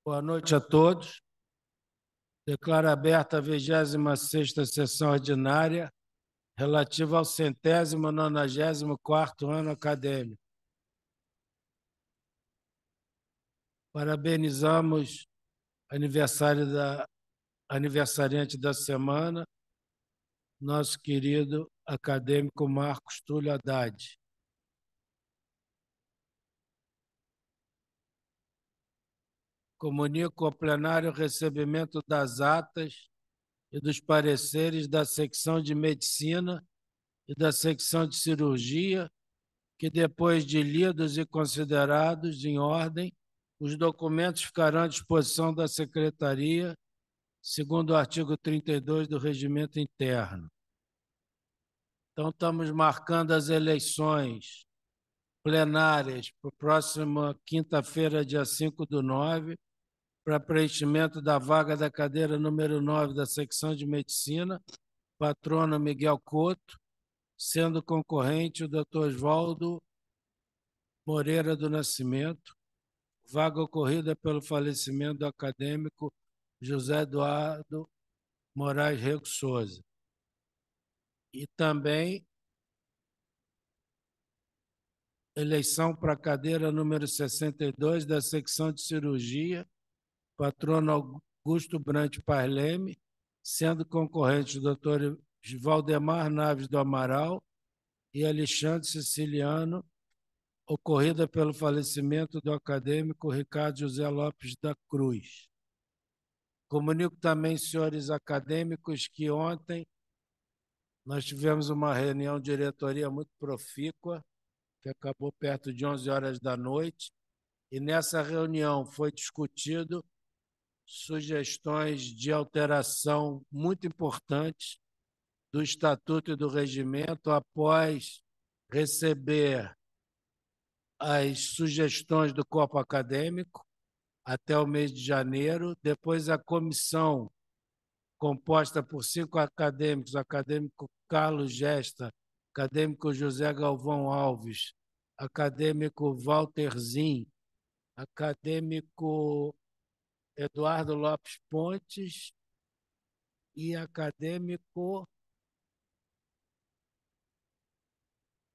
Boa noite a todos. Declaro aberta a 26ª sessão ordinária relativa ao 194º ano acadêmico. Parabenizamos aniversariante da semana, nosso querido acadêmico Marcos Túlio Haddad. Comunico ao plenário o recebimento das atas e dos pareceres da secção de Medicina e da secção de Cirurgia, que depois de lidos e considerados em ordem, os documentos ficarão à disposição da Secretaria, segundo o artigo 32 do Regimento Interno. Então, estamos marcando as eleições plenárias para a próxima quinta-feira, dia 5/9, para preenchimento da vaga da cadeira número 9 da secção de Medicina, patrono Miguel Couto, sendo concorrente o Dr. Oswaldo Moreira do Nascimento, vaga ocorrida pelo falecimento do acadêmico José Eduardo Moraes Rego Souza. E também eleição para a cadeira número 62 da secção de Cirurgia, patrono Augusto Brant Parleme, sendo concorrente o Dr. Valdemar Naves do Amaral e Alexandre Siciliano, ocorrida pelo falecimento do acadêmico Ricardo José Lopes da Cruz. Comunico também, senhores acadêmicos, que ontem nós tivemos uma reunião de diretoria muito profícua, que acabou perto de 11 horas da noite, e nessa reunião foi discutido sugestões de alteração muito importantes do Estatuto e do Regimento após receber as sugestões do corpo acadêmico até o mês de janeiro. Depois, a comissão, composta por 5 acadêmicos, acadêmico Carlos Gesta, acadêmico José Galvão Alves, acadêmico Walter Zin, acadêmico Eduardo Lopes Pontes e acadêmico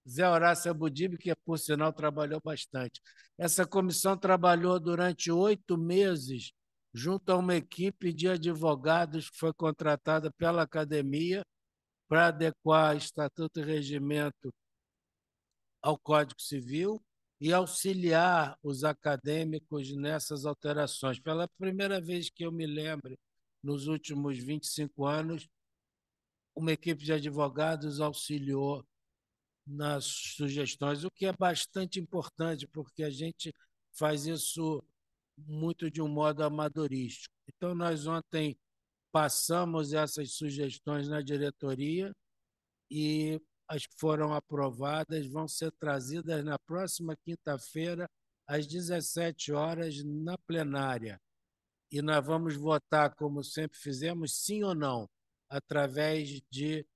Zé Horácio Abudib, que, por sinal, trabalhou bastante. Essa comissão trabalhou durante 8 meses junto a uma equipe de advogados que foi contratada pela academia para adequar Estatuto e Regimento ao Código Civil e auxiliar os acadêmicos nessas alterações. Pela primeira vez que eu me lembro, nos últimos 25 anos, uma equipe de advogados auxiliou nas sugestões, o que é bastante importante, porque a gente faz isso muito de um modo amadorístico. Então, nós ontem passamos essas sugestões na diretoria e as que foram aprovadas vão ser trazidas na próxima quinta-feira, às 17 horas, na plenária. E nós vamos votar, como sempre fizemos, sim ou não, através de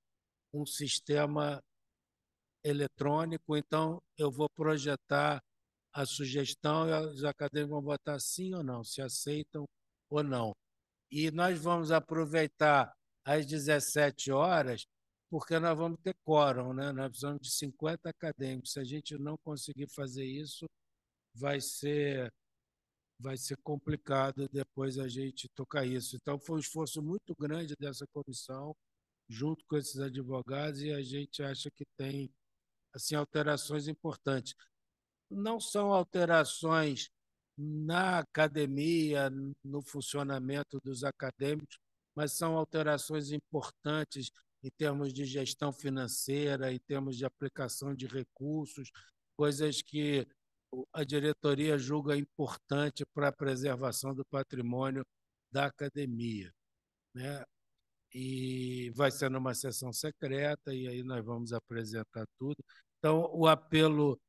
um sistema eletrônico. Então, eu vou projetar a sugestão e os acadêmicos vão votar sim ou não, se aceitam ou não. E nós vamos aproveitar às 17 horas, porque nós vamos ter quórum, né? Nós precisamos de 50 acadêmicos. Se a gente não conseguir fazer isso, vai ser complicado depois a gente tocar isso. Então, foi um esforço muito grande dessa comissão, junto com esses advogados, e a gente acha que tem assim, alterações importantes. Não são alterações na academia, no funcionamento dos acadêmicos, mas são alterações importantes em termos de gestão financeira, em termos de aplicação de recursos, coisas que a diretoria julga importante para a preservação do patrimônio da academia, né? E vai ser numa sessão secreta, e aí nós vamos apresentar tudo. Então, o apelo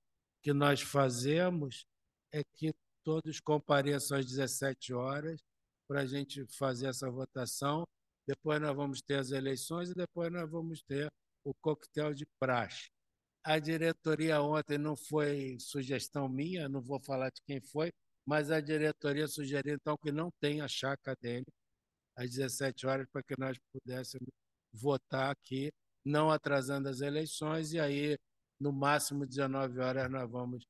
que nós fazemos é que todos compareçam às 17 horas para a gente fazer essa votação. Depois nós vamos ter as eleições e depois nós vamos ter o coquetel de praxe. A diretoria ontem não foi sugestão minha, não vou falar de quem foi, mas a diretoria sugeriu, então, que não tenha chá acadêmico às 17 horas para que nós pudéssemos votar aqui, não atrasando as eleições, e aí, no máximo, 19 horas, nós vamos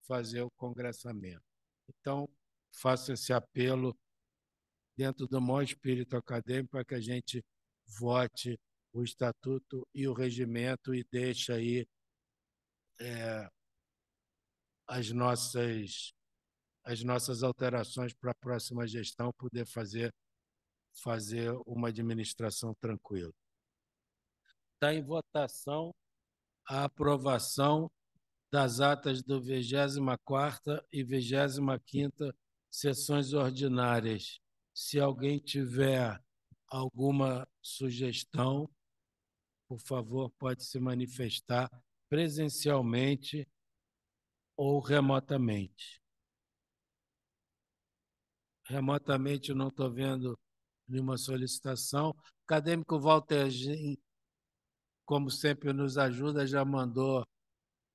fazer o congressamento. Então, faço esse apelo dentro do maior espírito acadêmico para que a gente vote o estatuto e o regimento e deixe aí as nossas alterações para a próxima gestão poder fazer uma administração tranquila. Está em votação a aprovação das atas do 24ª e 25ª sessões ordinárias. Se alguém tiver alguma sugestão, por favor, pode se manifestar presencialmente ou remotamente. Remotamente não estou vendo nenhuma solicitação. O acadêmico Walter Gin, como sempre nos ajuda, já mandou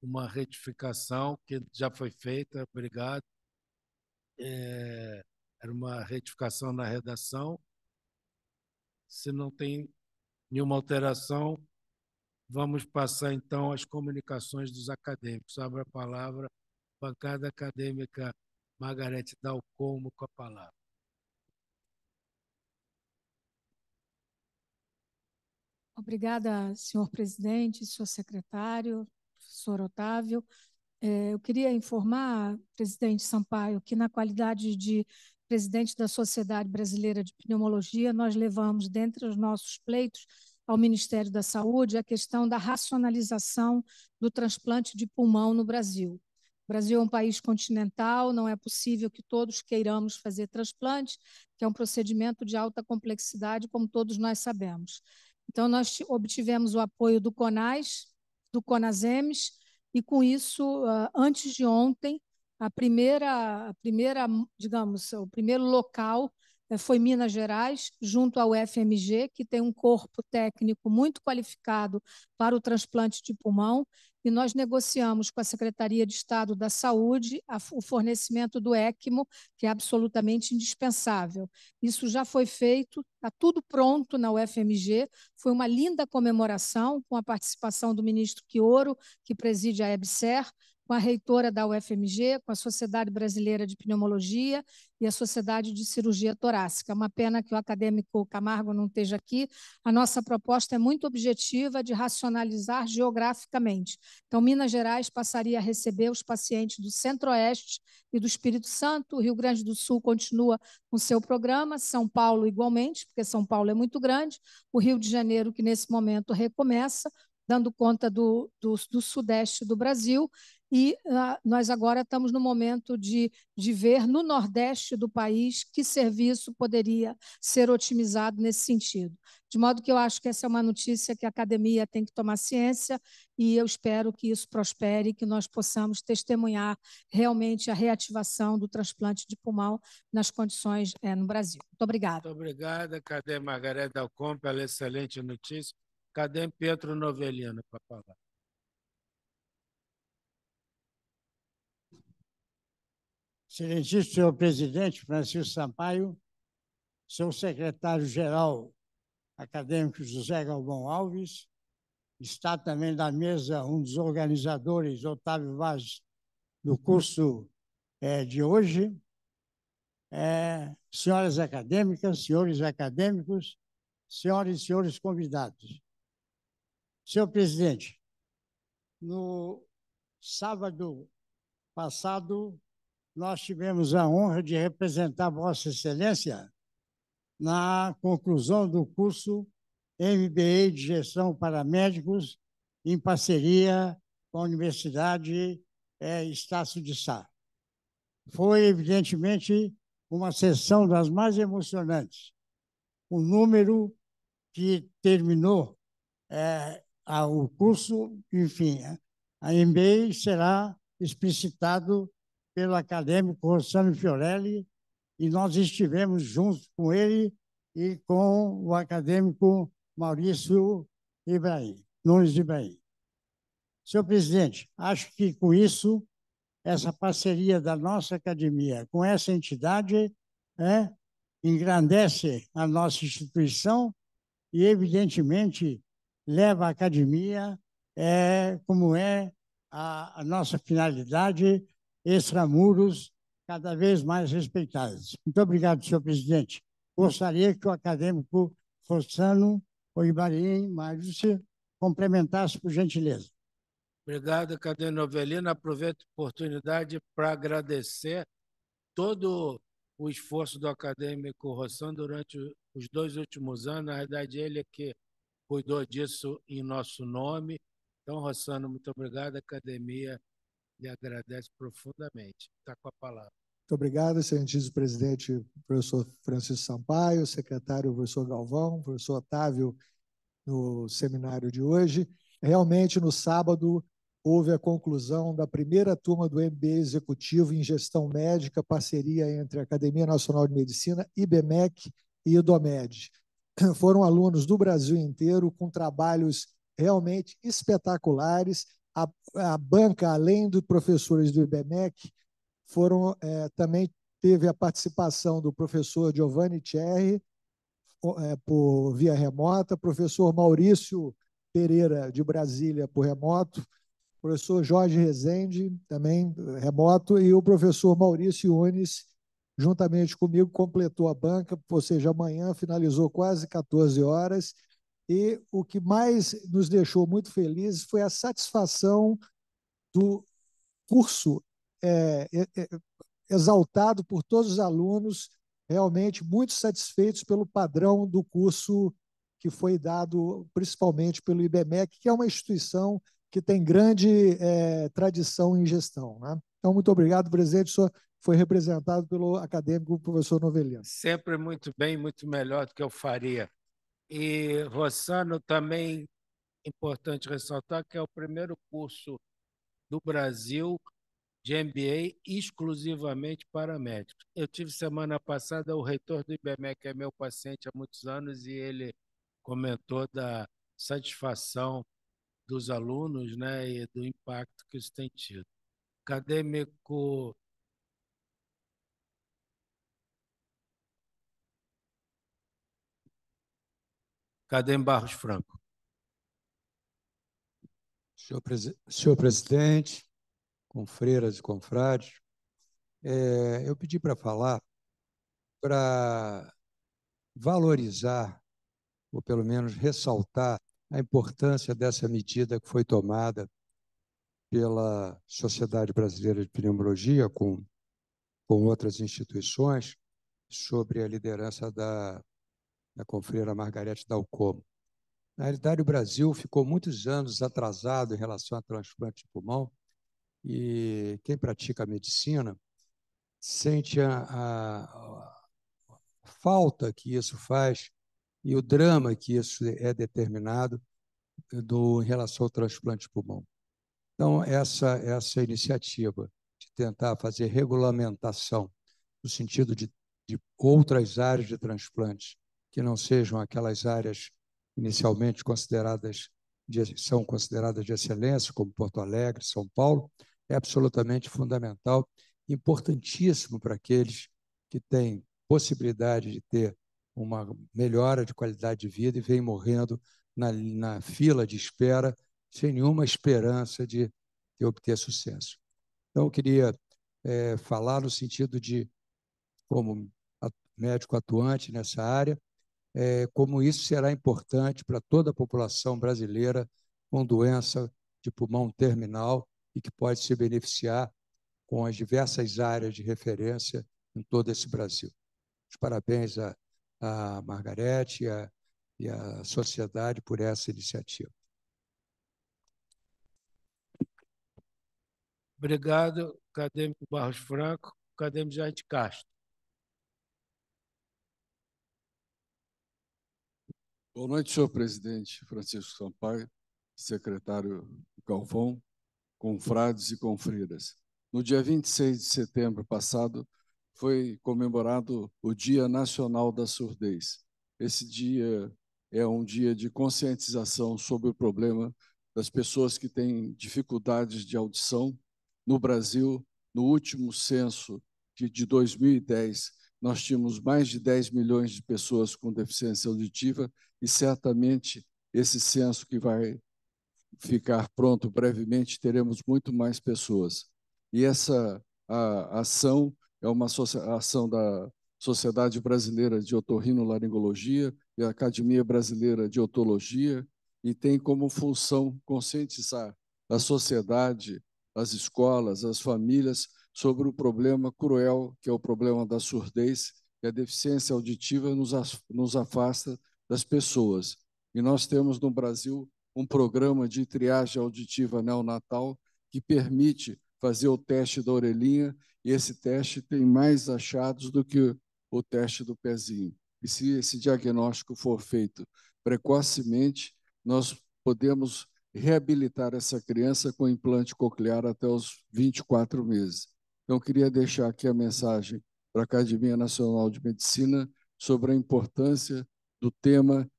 uma retificação que já foi feita, obrigado. Era uma retificação na redação. Se não tem nenhuma alteração, vamos passar então às comunicações dos acadêmicos. Abre a palavra, bancada acadêmica Margarete Dalcomo com a palavra. Obrigada, senhor presidente, senhor secretário, professor Otávio. Eu queria informar, presidente Sampaio, que na qualidade de presidente da Sociedade Brasileira de Pneumologia, nós levamos, dentre os nossos pleitos, ao Ministério da Saúde a questão da racionalização do transplante de pulmão no Brasil. O Brasil é um país continental, não é possível que todos queiramos fazer transplante, que é um procedimento de alta complexidade, como todos nós sabemos. Então, nós obtivemos o apoio do CONAS, do CONASEMES, e, com isso, antes de ontem, digamos, o primeiro local foi Minas Gerais, junto ao FMG, que tem um corpo técnico muito qualificado para o transplante de pulmão, e nós negociamos com a Secretaria de Estado da Saúde o fornecimento do ECMO, que é absolutamente indispensável. Isso já foi feito, está tudo pronto na UFMG, foi uma linda comemoração com a participação do ministro Quioro, que preside a EBSER, com a reitora da UFMG, com a Sociedade Brasileira de Pneumologia e a Sociedade de Cirurgia Torácica. É uma pena que o acadêmico Camargo não esteja aqui. A nossa proposta é muito objetiva de racionalizar geograficamente. Então, Minas Gerais passaria a receber os pacientes do Centro-Oeste e do Espírito Santo, o Rio Grande do Sul continua com seu programa, São Paulo igualmente, porque São Paulo é muito grande, o Rio de Janeiro, que nesse momento recomeça, dando conta do Sudeste do Brasil, e nós agora estamos no momento de ver no Nordeste do país que serviço poderia ser otimizado nesse sentido. De modo que eu acho que essa é uma notícia que a academia tem que tomar ciência e eu espero que isso prospere, que nós possamos testemunhar realmente a reativação do transplante de pulmão nas condições no Brasil. Muito obrigada. Muito obrigada. Cadê Margarete Dalcomo pela excelente notícia? Cadê Pedro Novelino para falar? Excelentíssimo senhor presidente Francisco Sampaio, seu secretário-geral acadêmico José Galvão Alves, está também na mesa um dos organizadores, Otávio Vaz, do curso de hoje, senhoras acadêmicas, senhores acadêmicos, senhoras e senhores convidados. Senhor presidente, no sábado passado, nós tivemos a honra de representar Vossa Excelência na conclusão do curso MBA de Gestão para Médicos, em parceria com a Universidade Estácio de Sá. Foi, evidentemente, uma sessão das mais emocionantes. O número que terminou o curso, enfim, a MBA será explicitado pelo acadêmico Rossano Fiorelli, e nós estivemos juntos com ele e com o acadêmico Maurício Nunes Ibrahim. Senhor presidente, acho que com isso essa parceria da nossa academia com essa entidade engrandece a nossa instituição e, evidentemente, leva a academia, como é a nossa finalidade, extramuros, cada vez mais respeitados. Muito obrigado, senhor presidente. Gostaria que o acadêmico Rossano Oibarim Márcio complementasse, por gentileza. Obrigado, acadêmico Novelino. Aproveito a oportunidade para agradecer todo o esforço do acadêmico Rossano durante os 2 últimos anos. Na verdade, ele é que cuidou disso em nosso nome. Então, Rossano, muito obrigado. A academia lhe agradece profundamente. Está com a palavra. Muito obrigado, excelentíssimo presidente, professor Francisco Sampaio, secretário professor Galvão, professor Otávio, no seminário de hoje. Realmente, no sábado, houve a conclusão da primeira turma do MBA Executivo em Gestão Médica, parceria entre a Academia Nacional de Medicina, IBMEC e IDOMED. Foram alunos do Brasil inteiro, com trabalhos realmente espetaculares. A banca, além dos professores do IBMEC, também teve a participação do professor Giovanni Cherry, por via remota, professor Maurício Pereira, de Brasília, por remoto, professor Jorge Rezende, também remoto, e o professor Maurício Unes, juntamente comigo, completou a banca, ou seja, amanhã finalizou quase 14 horas, e o que mais nos deixou muito felizes foi a satisfação do curso exaltado por todos os alunos, realmente muito satisfeitos pelo padrão do curso que foi dado principalmente pelo IBMEC, que é uma instituição que tem grande tradição em gestão, né? Então, muito obrigado, presidente. O senhor foi representado pelo acadêmico professor Novelino. Sempre muito bem, muito melhor do que eu faria. E, Rossano, também importante ressaltar que é o primeiro curso do Brasil de MBA exclusivamente para médicos. Eu tive semana passada, o reitor do IBMEC é meu paciente há muitos anos e ele comentou da satisfação dos alunos, né, e do impacto que isso tem tido. Acadêmico Barros Franco. Senhor presidente, confreiras e confrades, eu pedi para falar para valorizar, ou pelo menos ressaltar, a importância dessa medida que foi tomada pela Sociedade Brasileira de Pneumologia, com outras instituições, sobre a liderança da confreira Margarete Dalcomo. Na realidade, o Brasil ficou muitos anos atrasado em relação a transplante de pulmão, e quem pratica a medicina sente a falta que isso faz e o drama que isso é determinado em relação ao transplante de pulmão. Então, essa iniciativa de tentar fazer regulamentação no sentido de outras áreas de transplantes que não sejam aquelas áreas inicialmente são consideradas de excelência, como Porto Alegre, São Paulo, é absolutamente fundamental, importantíssimo para aqueles que têm possibilidade de ter uma melhora de qualidade de vida e vêm morrendo na fila de espera, sem nenhuma esperança de obter sucesso. Então, eu queria falar no sentido de, como médico atuante nessa área, como isso será importante para toda a população brasileira com doença de pulmão terminal e que pode se beneficiar com as diversas áreas de referência em todo esse Brasil. Os parabéns à Margarete e à sociedade por essa iniciativa. Obrigado, acadêmico Barros Franco. Acadêmico Jair de Castro. Boa noite, senhor presidente Francisco Sampaio, secretário Galvão, confrades e confreiras. No dia 26 de setembro passado, foi comemorado o Dia Nacional da Surdez. Esse dia é um dia de conscientização sobre o problema das pessoas que têm dificuldades de audição no Brasil no último censo de 2010, nós tínhamos mais de 10 milhões de pessoas com deficiência auditiva e certamente esse censo que vai ficar pronto brevemente, teremos muito mais pessoas. E essa ação é uma ação da Sociedade Brasileira de Otorrinolaringologia e a Academia Brasileira de Otologia, e tem como função conscientizar a sociedade, as escolas, as famílias sobre o problema cruel, que é o problema da surdez, e a deficiência auditiva nos afasta das pessoas. E nós temos no Brasil um programa de triagem auditiva neonatal que permite fazer o teste da orelhinha, e esse teste tem mais achados do que o teste do pezinho. E se esse diagnóstico for feito precocemente, nós podemos reabilitar essa criança com implante coclear até os 24 meses. Então, eu queria deixar aqui a mensagem para a Academia Nacional de Medicina sobre a importância do tema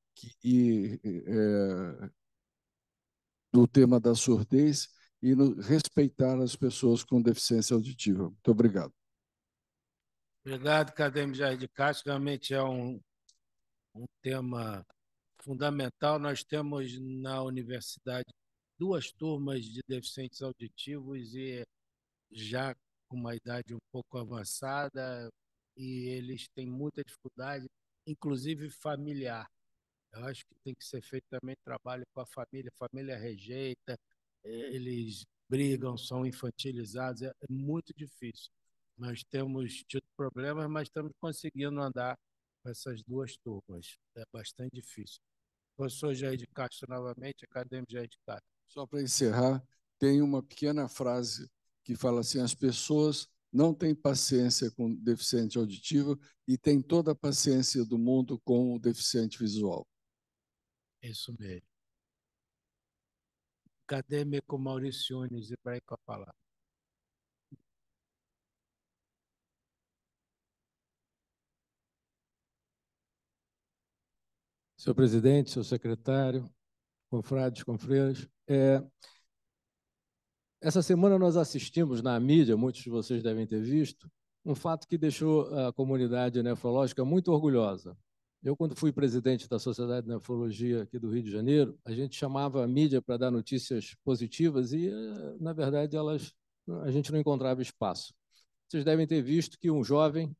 do tema da surdez e respeitar as pessoas com deficiência auditiva. Muito obrigado. Obrigado, acadêmico Jair de Castro. Realmente é um tema fundamental. Nós temos na universidade 2 turmas de deficientes auditivos e já com uma idade um pouco avançada, e eles têm muita dificuldade, inclusive familiar. Eu acho que tem que ser feito também trabalho com a família rejeita, eles brigam, são infantilizados, é muito difícil. Nós temos tido problemas, mas estamos conseguindo andar com essas 2 turmas. É bastante difícil. Professor Jair de Castro, novamente, acadêmico Jair de Castro. Só para encerrar, tem uma pequena frase que fala assim: as pessoas não têm paciência com deficiente auditivo e têm toda a paciência do mundo com o deficiente visual. Isso mesmo. Acadêmico Maurício Nunes, e para aí com a palavra. Senhor presidente, senhor secretário, confrades, confreiras, essa semana nós assistimos na mídia, muitos de vocês devem ter visto, um fato que deixou a comunidade nefrológica muito orgulhosa. Eu, quando fui presidente da Sociedade de Nefrologia aqui do Rio de Janeiro, a gente chamava a mídia para dar notícias positivas e, na verdade, a gente não encontrava espaço. Vocês devem ter visto que um jovem,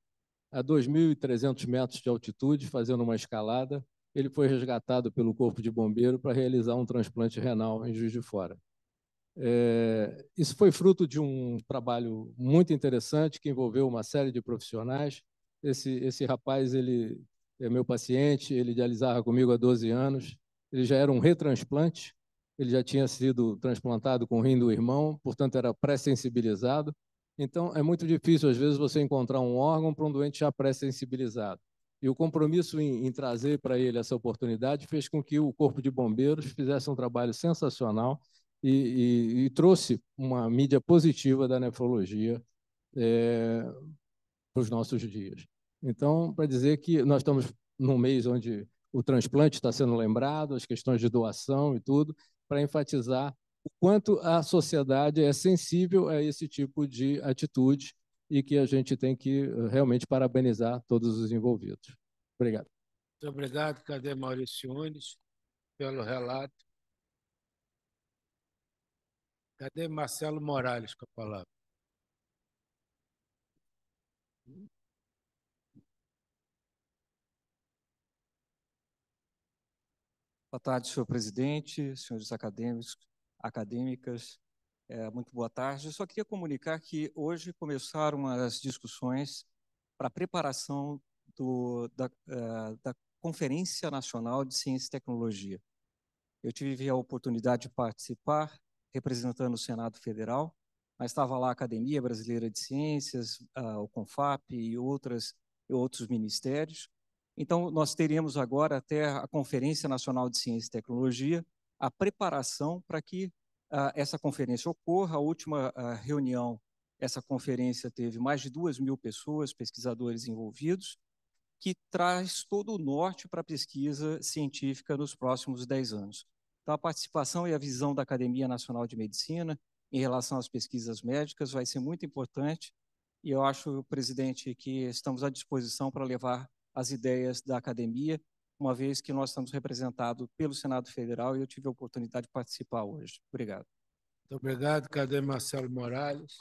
a 2.300 metros de altitude, fazendo uma escalada, ele foi resgatado pelo Corpo de Bombeiro para realizar um transplante renal em Juiz de Fora. Isso foi fruto de um trabalho muito interessante que envolveu uma série de profissionais. Esse rapaz, ele é meu paciente, ele dialisava comigo há 12 anos, ele já era um retransplante, ele já tinha sido transplantado com o rim do irmão, portanto era pré-sensibilizado. Então é muito difícil, às vezes, você encontrar um órgão para um doente já pré-sensibilizado. E o compromisso em trazer para ele essa oportunidade fez com que o Corpo de Bombeiros fizesse um trabalho sensacional e trouxe uma mídia positiva da nefrologia para os nossos dias. Então, para dizer que nós estamos num mês onde o transplante está sendo lembrado, as questões de doação e tudo, para enfatizar o quanto a sociedade é sensível a esse tipo de atitude e que a gente tem que realmente parabenizar todos os envolvidos. Obrigado. Muito obrigado, cadê Maurício Nunes, pelo relato. Cadê Marcelo Morales com a palavra? Boa tarde, senhor presidente, senhores acadêmicas, muito boa tarde. Eu só queria comunicar que hoje começaram as discussões para a preparação da Conferência Nacional de Ciência e Tecnologia. Eu tive a oportunidade de participar, representando o Senado Federal, mas estava lá a Academia Brasileira de Ciências, o CONFAP e outros ministérios. Então, nós teríamos agora, até a Conferência Nacional de Ciência e Tecnologia, a preparação para que essa conferência ocorra. A última reunião, essa conferência teve mais de 2.000 pessoas, pesquisadores envolvidos, que traz todo o norte para a pesquisa científica nos próximos 10 anos. Então, a participação e a visão da Academia Nacional de Medicina em relação às pesquisas médicas, vai ser muito importante, e eu acho, presidente, que estamos à disposição para levar as ideias da academia, uma vez que nós estamos representados pelo Senado Federal e eu tive a oportunidade de participar hoje. Obrigado. Muito obrigado, acadêmico Marcelo Morales.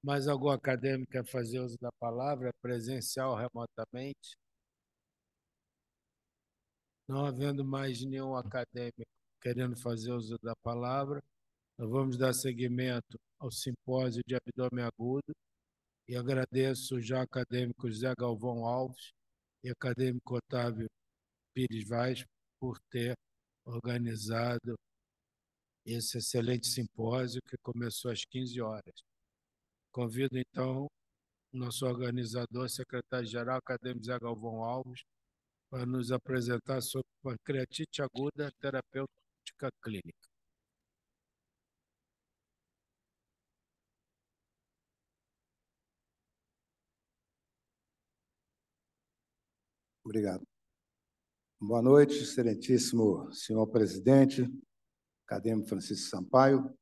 Mais algum acadêmico quer fazer uso da palavra, presencial ou remotamente? Não havendo mais nenhum acadêmico querendo fazer uso da palavra, nós vamos dar seguimento ao simpósio de abdômen agudo e agradeço já ao acadêmico José Galvão Alves e acadêmico Otávio Pires Vaz por ter organizado esse excelente simpósio que começou às 15 horas. Convido, então, o nosso organizador, secretário-geral, acadêmico José Galvão Alves, para nos apresentar sobre pancreatite aguda terapêutica clínica. Obrigado. Boa noite, excelentíssimo senhor presidente, acadêmico Francisco Sampaio,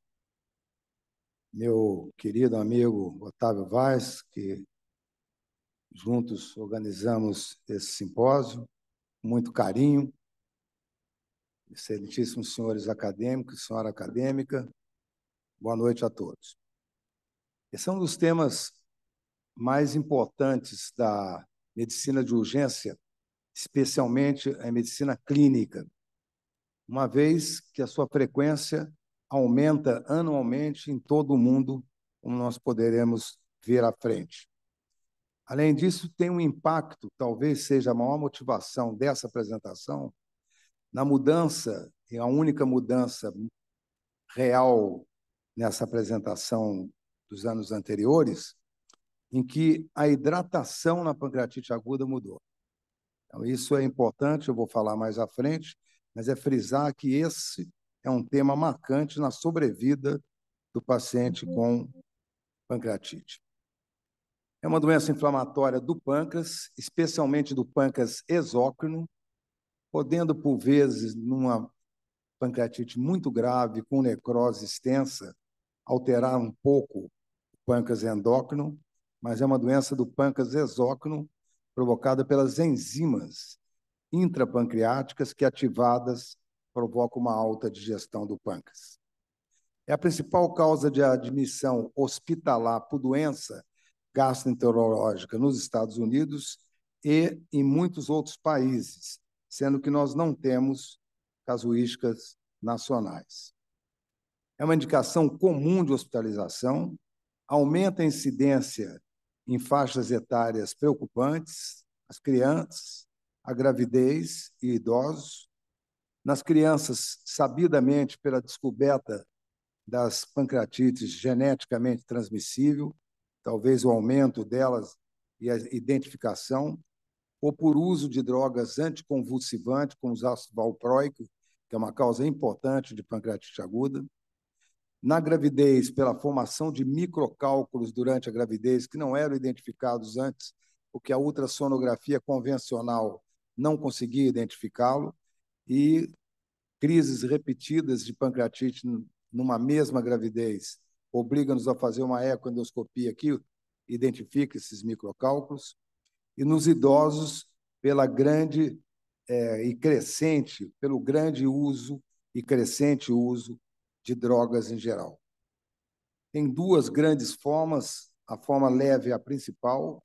meu querido amigo Otávio Vaz, que juntos organizamos esse simpósio, com muito carinho, excelentíssimos senhores acadêmicos, senhora acadêmica, boa noite a todos. Esse é um dos temas mais importantes da medicina de urgência, especialmente a medicina clínica, uma vez que a sua frequência aumenta anualmente em todo o mundo, como nós poderemos ver à frente. Além disso, tem um impacto, talvez seja a maior motivação dessa apresentação, na mudança, e a única mudança real nessa apresentação dos anos anteriores, em que a hidratação na pancreatite aguda mudou. Então, isso é importante, eu vou falar mais à frente, mas é frisar que esse é um tema marcante na sobrevida do paciente com pancreatite. É uma doença inflamatória do pâncreas, especialmente do pâncreas exócrino, podendo, por vezes, numa pancreatite muito grave, com necrose extensa, alterar um pouco o pâncreas endócrino, mas é uma doença do pâncreas exócrino provocada pelas enzimas intrapancreáticas que, ativadas, provocam uma alta digestão do pâncreas. É a principal causa de admissão hospitalar por doença gastroenterológica nos Estados Unidos e em muitos outros países, sendo que nós não temos casuísticas nacionais. É uma indicação comum de hospitalização, aumenta a incidência em faixas etárias preocupantes, as crianças, a gravidez e idosos. Nas crianças, sabidamente pela descoberta das pancreatites geneticamente transmissível, talvez o aumento delas e a identificação, ou por uso de drogas anticonvulsivantes, como o ácido valproico, que é uma causa importante de pancreatite aguda. Na gravidez, pela formação de microcálculos durante a gravidez, que não eram identificados antes, porque a ultrassonografia convencional não conseguia identificá-lo, e crises repetidas de pancreatite numa mesma gravidez obriga-nos a fazer uma ecoendoscopia que identifica esses microcálculos. E nos idosos, pela grande e crescente, pelo grande uso e crescente uso de drogas em geral. Tem duas grandes formas, a forma leve é a principal,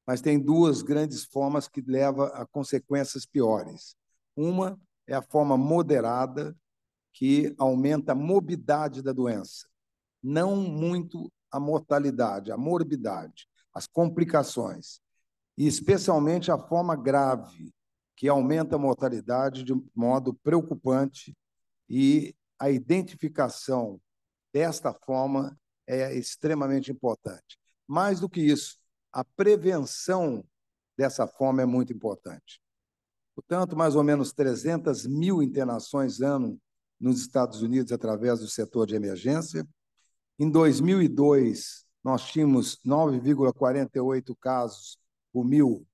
mas tem duas grandes formas que levam a consequências piores. Uma é a forma moderada, que aumenta a morbidade da doença, não muito a mortalidade, a morbidade, as complicações, e especialmente a forma grave, que aumenta a mortalidade de modo preocupante, e a identificação desta forma é extremamente importante. Mais do que isso, a prevenção dessa forma é muito importante. Portanto, mais ou menos 300 mil internações ano nos Estados Unidos através do setor de emergência. Em 2002, nós tínhamos 9,48 casos por mil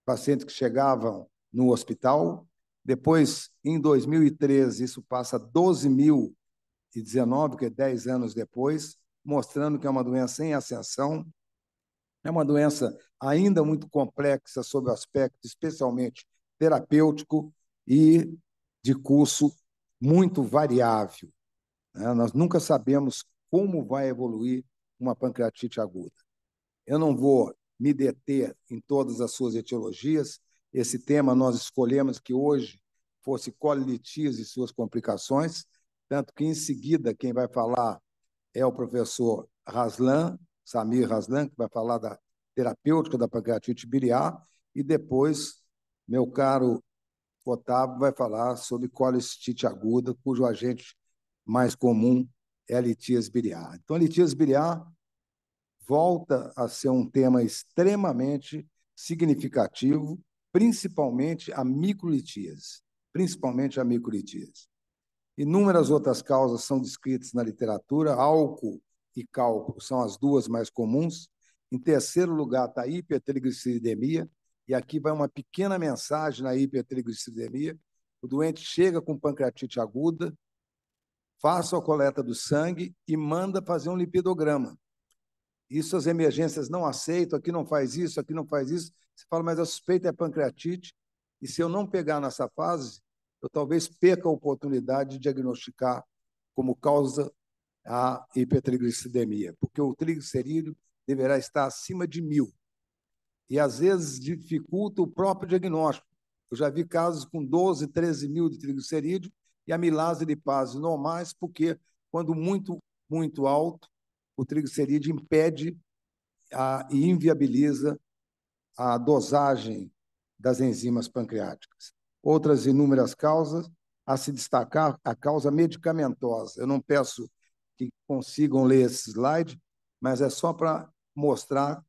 pacientes que chegavam no hospital. Depois, em 2013, isso passa a 12.019, que é 10 anos depois, mostrando que é uma doença em ascensão. É uma doença ainda muito complexa sob o aspecto especialmente terapêutico e de curso muito variável, né? Nós nunca sabemos como vai evoluir uma pancreatite aguda. Eu não vou me deter em todas as suas etiologias. Esse tema nós escolhemos que hoje fosse colilitíase e suas complicações, tanto que, em seguida, quem vai falar é o professor Raslan, Samir Raslan, que vai falar da terapêutica da pancreatite biliar, e depois, meu caro Otávio vai falar sobre colicistite aguda, cujo agente mais comum é a litíase biliar. Então, a litíase biliar volta a ser um tema extremamente significativo, principalmente a microlitíase. Inúmeras outras causas são descritas na literatura. Álcool e cálculo são as duas mais comuns. Em terceiro lugar está a hipertrigliceridemia, e aqui vai uma pequena mensagem na hipertrigliceridemia. O doente chega com pancreatite aguda, faça a coleta do sangue e manda fazer um lipidograma. Isso as emergências não aceitam, aqui não faz isso, aqui não faz isso. Você fala, mas a suspeita é pancreatite, e se eu não pegar nessa fase, eu talvez perca a oportunidade de diagnosticar como causa a hipertrigliceridemia, porque o triglicerídeo deverá estar acima de 1.000. E, às vezes, dificulta o próprio diagnóstico. Eu já vi casos com 12, 13 mil de triglicerídeo e amilase e lipase normais, porque, quando muito, muito alto, o triglicerídeo impede e inviabiliza a dosagem das enzimas pancreáticas. Outras inúmeras causas, a se destacar a causa medicamentosa. Eu não peço que consigam ler esse slide, mas é só para mostrar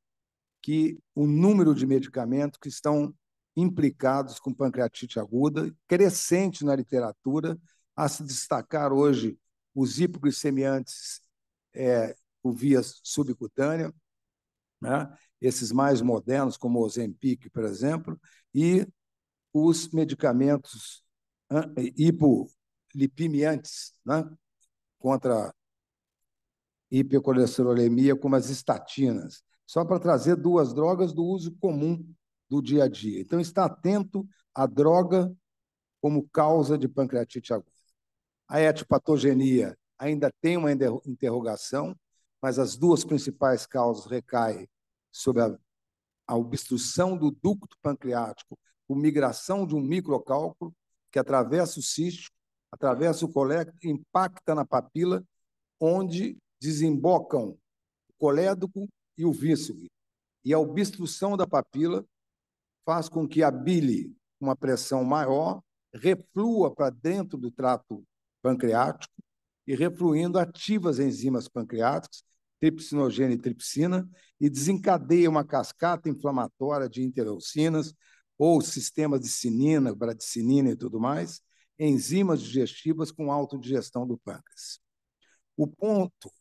que o número de medicamentos que estão implicados com pancreatite aguda, crescente na literatura, a se destacar hoje os hipoglicemiantes por via subcutânea, né? Esses mais modernos, como o Ozempic, por exemplo, e os medicamentos hipolipemiantes, né? Contra hipercolesterolemia, como as estatinas, só para trazer duas drogas do uso comum do dia a dia. Então, está atento à droga como causa de pancreatite aguda. A etiopatogenia ainda tem uma interrogação, mas as duas principais causas recaem sobre a obstrução do ducto pancreático por migração de um microcálculo que atravessa o cístico, atravessa o colédoco, impacta na papila, onde desembocam o colédoco e o víscero. E a obstrução da papila faz com que a bile, com uma pressão maior, reflua para dentro do trato pancreático e, refluindo, ativa as enzimas pancreáticas, tripsinogênio e tripsina, e desencadeia uma cascata inflamatória de interleucinas ou sistemas de cinina, bradicinina e tudo mais, enzimas digestivas com autodigestão do pâncreas. O ponto,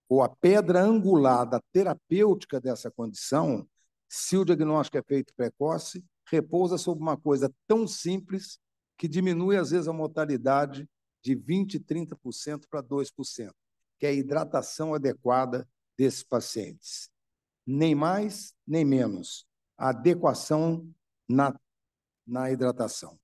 ou a pedra angular da terapêutica dessa condição, se o diagnóstico é feito precoce, repousa sobre uma coisa tão simples que diminui, às vezes, a mortalidade de 20%, 30% para 2%, que é a hidratação adequada desses pacientes. Nem mais, nem menos. A adequação na hidratação.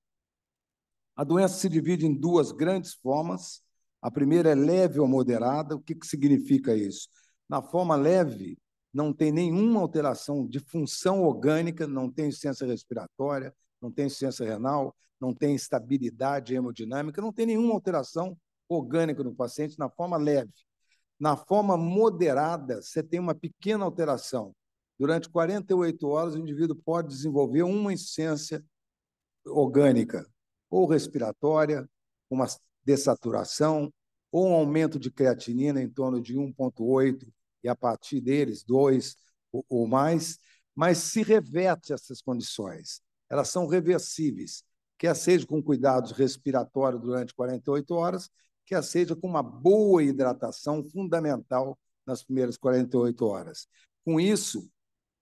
A doença se divide em duas grandes formas. A primeira é leve ou moderada. O que significa isso? Na forma leve, não tem nenhuma alteração de função orgânica, não tem insuficiência respiratória, não tem insuficiência renal, não tem estabilidade hemodinâmica, não tem nenhuma alteração orgânica no paciente na forma leve. Na forma moderada, você tem uma pequena alteração. Durante 48 horas, o indivíduo pode desenvolver uma insuficiência orgânica, ou respiratória, uma dessaturação, ou um aumento de creatinina em torno de 1,8, e a partir deles, 2 ou mais, mas se reverte essas condições. Elas são reversíveis, quer seja com cuidados respiratórios durante 48 horas, quer seja com uma boa hidratação fundamental nas primeiras 48 horas. Com isso,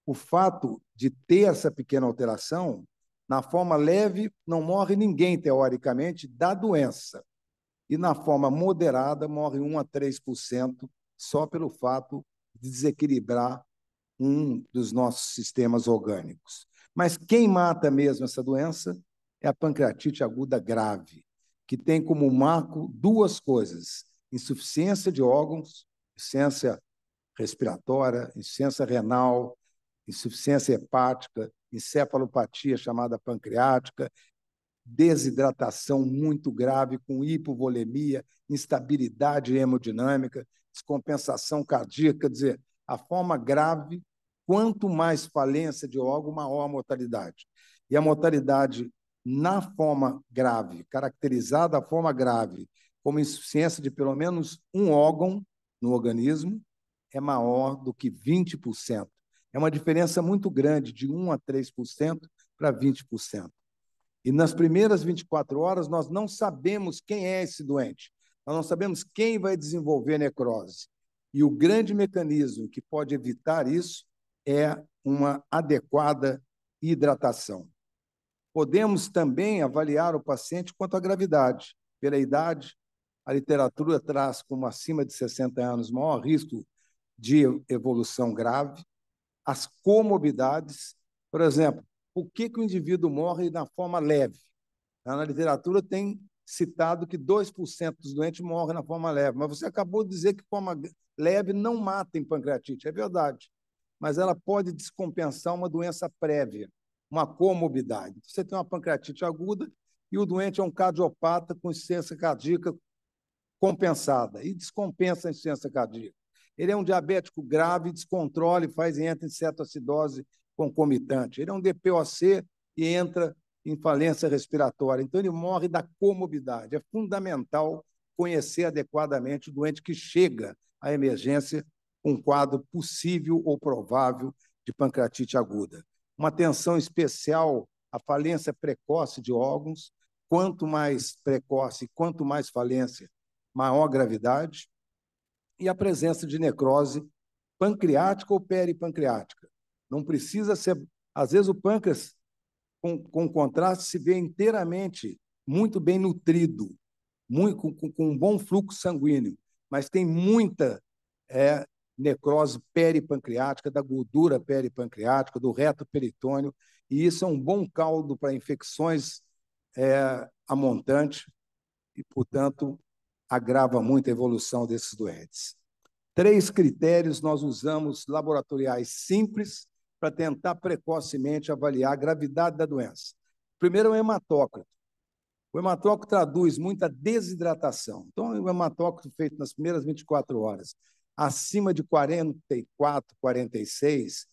o fato de ter essa pequena alteração Na forma leve, não morre ninguém, teoricamente, da doença. E na forma moderada, morre 1 a 3% só pelo fato de desequilibrar um dos nossos sistemas orgânicos. Mas quem mata mesmo essa doença é a pancreatite aguda grave, que tem como marco duas coisas: insuficiência de órgãos, insuficiência respiratória, insuficiência renal, insuficiência hepática, encefalopatia chamada pancreática, desidratação muito grave com hipovolemia, instabilidade hemodinâmica, descompensação cardíaca, quer dizer, a forma grave, quanto mais falência de órgão, maior a mortalidade. E a mortalidade na forma grave, caracterizada a forma grave como insuficiência de pelo menos um órgão no organismo, é maior do que 20%. É uma diferença muito grande, de 1 a 3% para 20%. E nas primeiras 24 horas, nós não sabemos quem é esse doente. Nós não sabemos quem vai desenvolver necrose. E o grande mecanismo que pode evitar isso é uma adequada hidratação. Podemos também avaliar o paciente quanto à gravidade. Pela idade, a literatura traz como acima de 60 anos maior risco de evolução grave. As comorbidades, por exemplo, por que o indivíduo morre na forma leve? Na literatura tem citado que 2% dos doentes morrem na forma leve, mas você acabou de dizer que forma leve não mata em pancreatite, é verdade, mas ela pode descompensar uma doença prévia, uma comorbidade. Você tem uma pancreatite aguda e o doente é um cardiopata com insuficiência cardíaca compensada e descompensa a insuficiência cardíaca. Ele é um diabético grave, descontrola e entra em cetoacidose concomitante. Ele é um DPOC e entra em falência respiratória. Então, ele morre da comorbidade. É fundamental conhecer adequadamente o doente que chega à emergência com um quadro possível ou provável de pancreatite aguda. Uma atenção especial à falência precoce de órgãos. Quanto mais precoce, quanto mais falência, maior gravidade. E a presença de necrose pancreática ou peripancreática. Não precisa ser... Às vezes, o pâncreas, com contraste, se vê inteiramente muito bem nutrido, com um bom fluxo sanguíneo, mas tem muita necrose peripancreática, da gordura peripancreática, do reto peritônio, e isso é um bom caldo para infecções a montante e, portanto, agrava muito a evolução desses doentes. 3 critérios nós usamos laboratoriais simples para tentar precocemente avaliar a gravidade da doença. Primeiro é o hematócrito. O hematócrito traduz muita desidratação. Então, o hematócrito feito nas primeiras 24 horas, acima de 44, 46,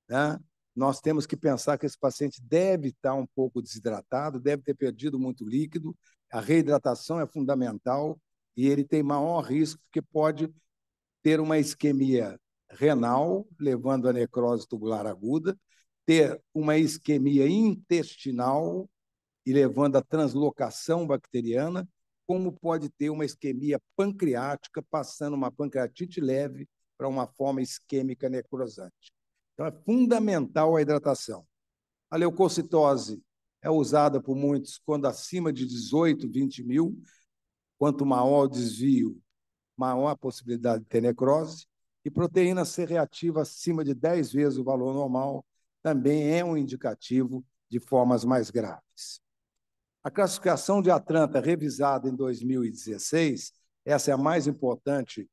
né, nós temos que pensar que esse paciente deve estar um pouco desidratado, deve ter perdido muito líquido, a reidratação é fundamental e ele tem maior risco porque pode ter uma isquemia renal, levando a necrose tubular aguda, ter uma isquemia intestinal e levando a translocação bacteriana, como pode ter uma isquemia pancreática, passando uma pancreatite leve para uma forma isquêmica necrosante. Então, é fundamental a hidratação. A leucocitose é usada por muitos quando acima de 18, 20 mil. Quanto maior o desvio, maior a possibilidade de ter necrose. E proteína C reativa acima de 10 vezes o valor normal também é um indicativo de formas mais graves. A classificação de Atlanta, revisada em 2016, essa é a mais importante,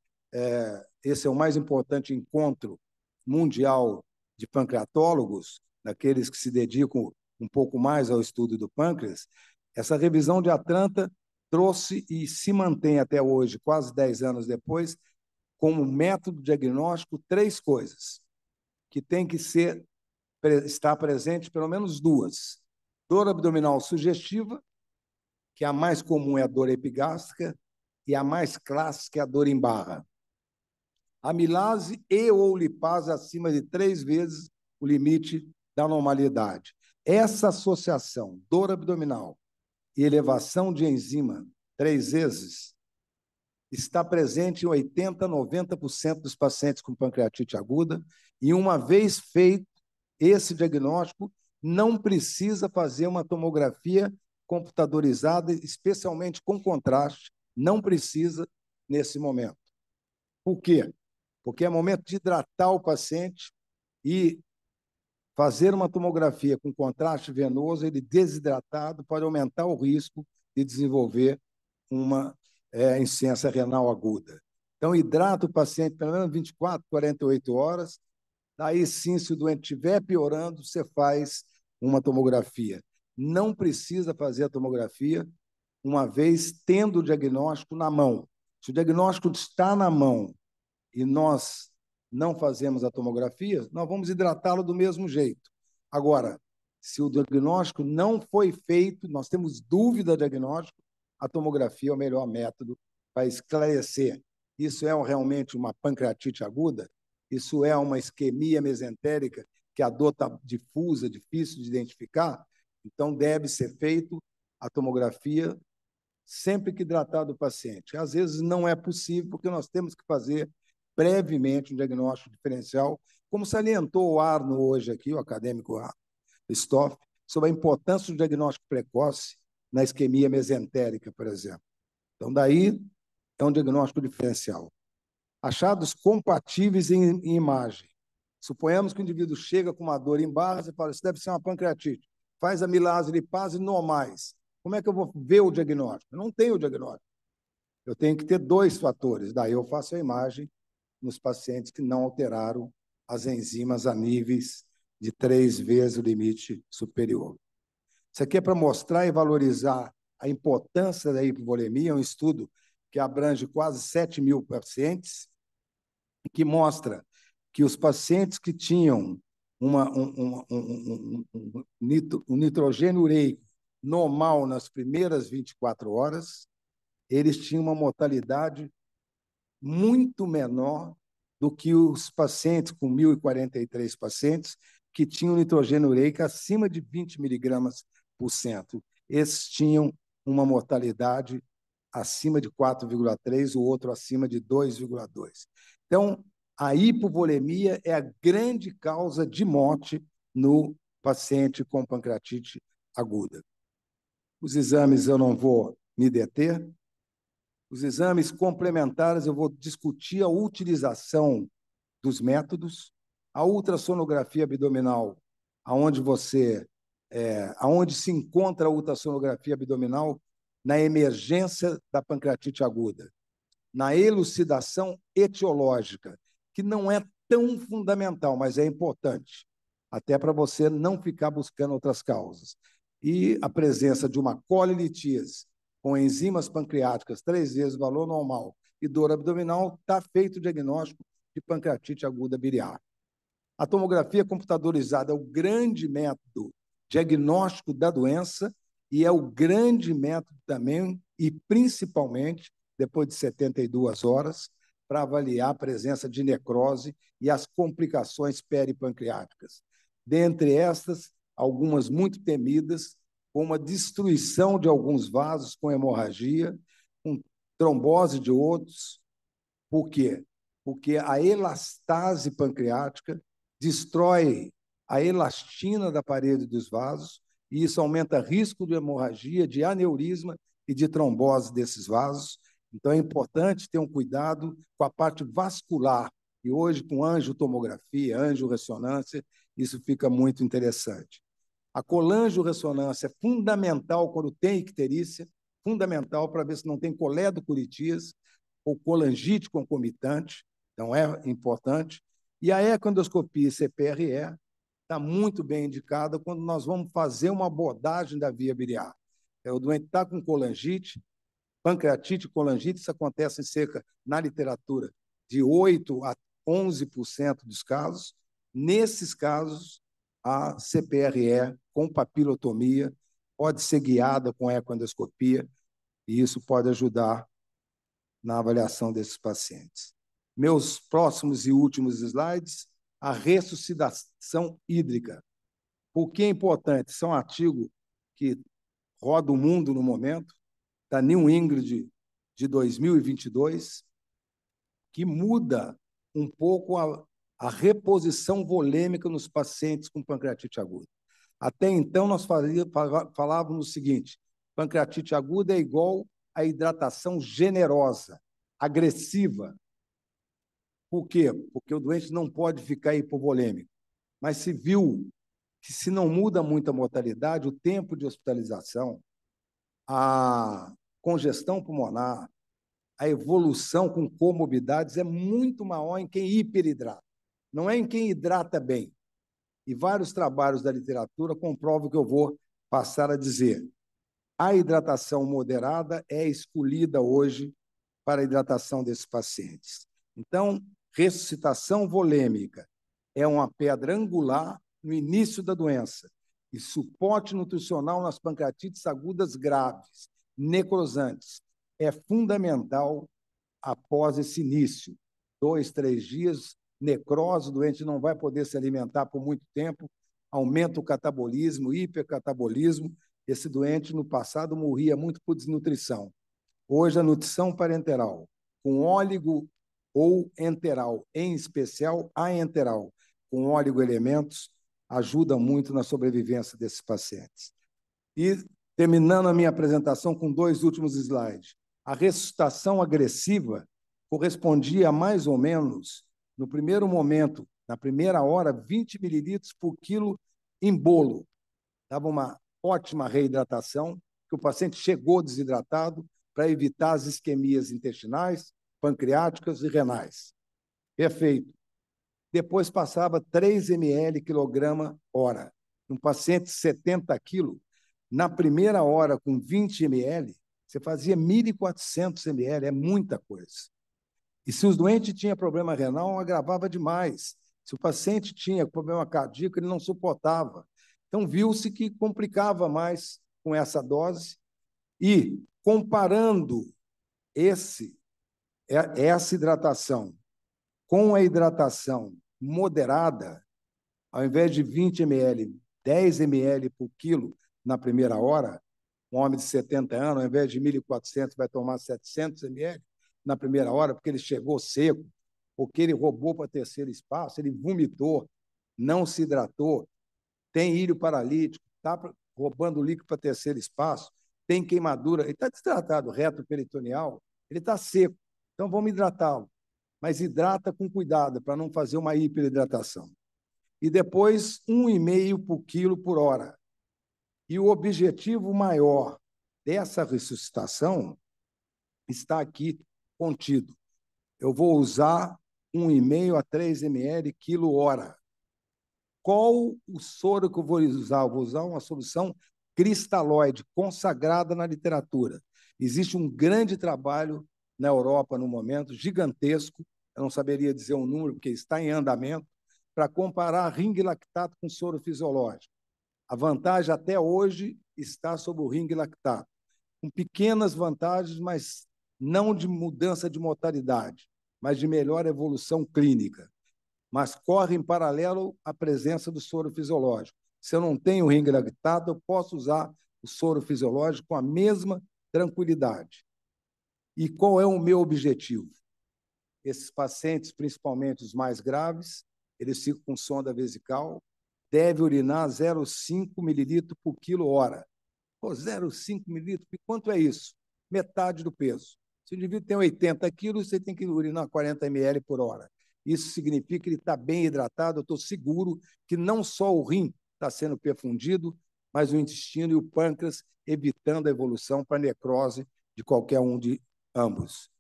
esse é o mais importante encontro mundial de pancreatólogos, daqueles que se dedicam um pouco mais ao estudo do pâncreas. Essa revisão de Atlanta trouxe e se mantém até hoje, quase 10 anos depois, como método diagnóstico 3 coisas que tem que estar presente, pelo menos 2. Dor abdominal sugestiva, que a mais comum é a dor epigástrica, e a mais clássica é a dor em barra. Amilase e ou lipase acima de 3 vezes o limite da normalidade. Essa associação, dor abdominal e elevação de enzima 3 vezes, está presente em 80% a 90% dos pacientes com pancreatite aguda, e uma vez feito esse diagnóstico, não precisa fazer uma tomografia computadorizada, especialmente com contraste, não precisa nesse momento. Por quê? Porque é momento de hidratar o paciente e fazer uma tomografia com contraste venoso, ele desidratado, pode aumentar o risco de desenvolver uma insuficiência renal aguda. Então, hidrata o paciente pelo menos 24, 48 horas. Daí, sim, se o doente estiver piorando, você faz uma tomografia. Não precisa fazer a tomografia uma vez tendo o diagnóstico na mão. Se o diagnóstico está na mão e nós não fazemos a tomografia, nós vamos hidratá-lo do mesmo jeito. Agora, se o diagnóstico não foi feito, nós temos dúvida do diagnóstico, a tomografia é o melhor método para esclarecer. Isso é realmente uma pancreatite aguda? Isso é uma isquemia mesentérica que a dor está difusa, difícil de identificar? Então, deve ser feito a tomografia sempre que hidratar do paciente. Às vezes não é possível, porque nós temos que fazer brevemente um diagnóstico diferencial, como salientou o Arno hoje aqui, o acadêmico Stoff, sobre a importância do diagnóstico precoce na isquemia mesentérica, por exemplo. Então, daí é um diagnóstico diferencial. Achados compatíveis em imagem. Suponhamos que o indivíduo chega com uma dor em barras e fala, isso deve ser uma pancreatite. Faz amilase, lipase normais. Como é que eu vou ver o diagnóstico? Eu não tenho o diagnóstico. Eu tenho que ter 2 fatores. Daí eu faço a imagem nos pacientes que não alteraram as enzimas a níveis de 3 vezes o limite superior. Isso aqui é para mostrar e valorizar a importância da hipovolemia, um estudo que abrange quase 7.000 pacientes, que mostra que os pacientes que tinham um nitrogênio ureico normal nas primeiras 24 horas, eles tinham uma mortalidade muito menor do que os pacientes, com 1.043 pacientes, que tinham nitrogênio ureico acima de 20 miligramas por cento. Esses tinham uma mortalidade acima de 4,3, o outro acima de 2,2. Então, a hipovolemia é a grande causa de morte no paciente com pancreatite aguda. Os exames eu não vou me deter. Os exames complementares eu vou discutir a utilização dos métodos. A ultrassonografia abdominal, aonde se encontra a ultrassonografia abdominal na emergência da pancreatite aguda, na elucidação etiológica, que não é tão fundamental, mas é importante, até para você não ficar buscando outras causas. E a presença de uma colilitise com enzimas pancreáticas 3 vezes o valor normal e dor abdominal, está feito o diagnóstico de pancreatite aguda biliar. A tomografia computadorizada é o grande método diagnóstico da doença e é o grande método também, e principalmente, depois de 72 horas, para avaliar a presença de necrose e as complicações peripancreáticas. Dentre estas, algumas muito temidas, como a destruição de alguns vasos com hemorragia, com trombose de outros. Por quê? Porque a elastase pancreática destrói a elastina da parede dos vasos e isso aumenta o risco de hemorragia, de aneurisma e de trombose desses vasos. Então, é importante ter um cuidado com a parte vascular. E hoje, com angiotomografia, angiorressonância, isso fica muito interessante. A colangiorressonância é fundamental quando tem icterícia, fundamental para ver se não tem coledocolitíase ou colangite concomitante, então é importante. E a ecoendoscopia CPRE está muito bem indicada quando nós vamos fazer uma abordagem da via biliar. O doente está com colangite, pancreatite e colangite, isso acontece em cerca, na literatura, de 8% a 11% dos casos. Nesses casos, a CPRE com papilotomia pode ser guiada com ecoendoscopia e isso pode ajudar na avaliação desses pacientes. Meus próximos e últimos slides, a ressuscitação hídrica. Por que é importante? Isso é um artigo que roda o mundo no momento, da New England de 2022, que muda um pouco a reposição volêmica nos pacientes com pancreatite aguda. Até então, nós falávamos o seguinte: pancreatite aguda é igual a hidratação generosa, agressiva. Por quê? Porque o doente não pode ficar hipovolêmico. Mas se viu que, se não muda muito a mortalidade, o tempo de hospitalização, a congestão pulmonar, a evolução com comorbidades é muito maior em quem hiperidrata, não é em quem hidrata bem. E vários trabalhos da literatura comprovam o que eu vou passar a dizer. A hidratação moderada é escolhida hoje para a hidratação desses pacientes. Então, ressuscitação volêmica é uma pedra angular no início da doença e suporte nutricional nas pancreatites agudas graves, necrosantes, é fundamental após esse início. 2, 3 dias, necrose, o doente não vai poder se alimentar por muito tempo, aumenta o catabolismo, hipercatabolismo. Esse doente, no passado, morria muito por desnutrição. Hoje, a nutrição parenteral, com óligo ou enteral, em especial a enteral, com óligoelementos, ajuda muito na sobrevivência desses pacientes. E, terminando a minha apresentação com 2 últimos slides, a ressuscitação agressiva correspondia a mais ou menos, no primeiro momento, na primeira hora, 20 mililitros por quilo em bolo. Dava uma ótima reidratação, que o paciente chegou desidratado para evitar as isquemias intestinais, pancreáticas e renais. Perfeito. Depois passava 3 ml quilograma hora. Um paciente de 70 quilos, na primeira hora, com 20 ml, você fazia 1.400 ml, é muita coisa. E se os doentes tinham problema renal, agravava demais. Se o paciente tinha problema cardíaco, ele não suportava. Então, viu-se que complicava mais com essa dose. E, comparando essa hidratação com a hidratação moderada, ao invés de 20 ml, 10 ml por quilo na primeira hora, um homem de 70 anos, ao invés de 1.400, vai tomar 700 ml na primeira hora, porque ele chegou seco, porque ele roubou para terceiro espaço, ele vomitou, não se hidratou, tem ilho paralítico, está roubando líquido para terceiro espaço, tem queimadura, ele está desidratado, reto peritoneal, ele está seco. Então, vamos hidratá-lo. Mas hidrata com cuidado, para não fazer uma hiperidratação. E depois, 1,5 por quilo por hora. E o objetivo maior dessa ressuscitação está aqui contido. Eu vou usar 1,5 a 3 ml quilo hora. Qual o soro que eu vou usar? Eu vou usar uma solução cristalóide, consagrada na literatura. Existe um grande trabalho na Europa, no momento, gigantesco, eu não saberia dizer um número, porque está em andamento, para comparar ring lactato com soro fisiológico. A vantagem até hoje está sobre o ring lactato, com pequenas vantagens, mas não de mudança de mortalidade, mas de melhor evolução clínica. Mas corre em paralelo a presença do soro fisiológico. Se eu não tenho ring lactato, eu posso usar o soro fisiológico com a mesma tranquilidade. E qual é o meu objetivo? Esses pacientes, principalmente os mais graves, eles ficam com sonda vesical, deve urinar 0,5 mililitros por quilo hora. 0,5 mililitros, quanto é isso? Metade do peso. Se o indivíduo tem 80 quilos, você tem que urinar 40 ml por hora. Isso significa que ele está bem hidratado. Eu estou seguro que não só o rim está sendo perfundido, mas o intestino e o pâncreas, evitando a evolução para necrose de qualquer um de ambos.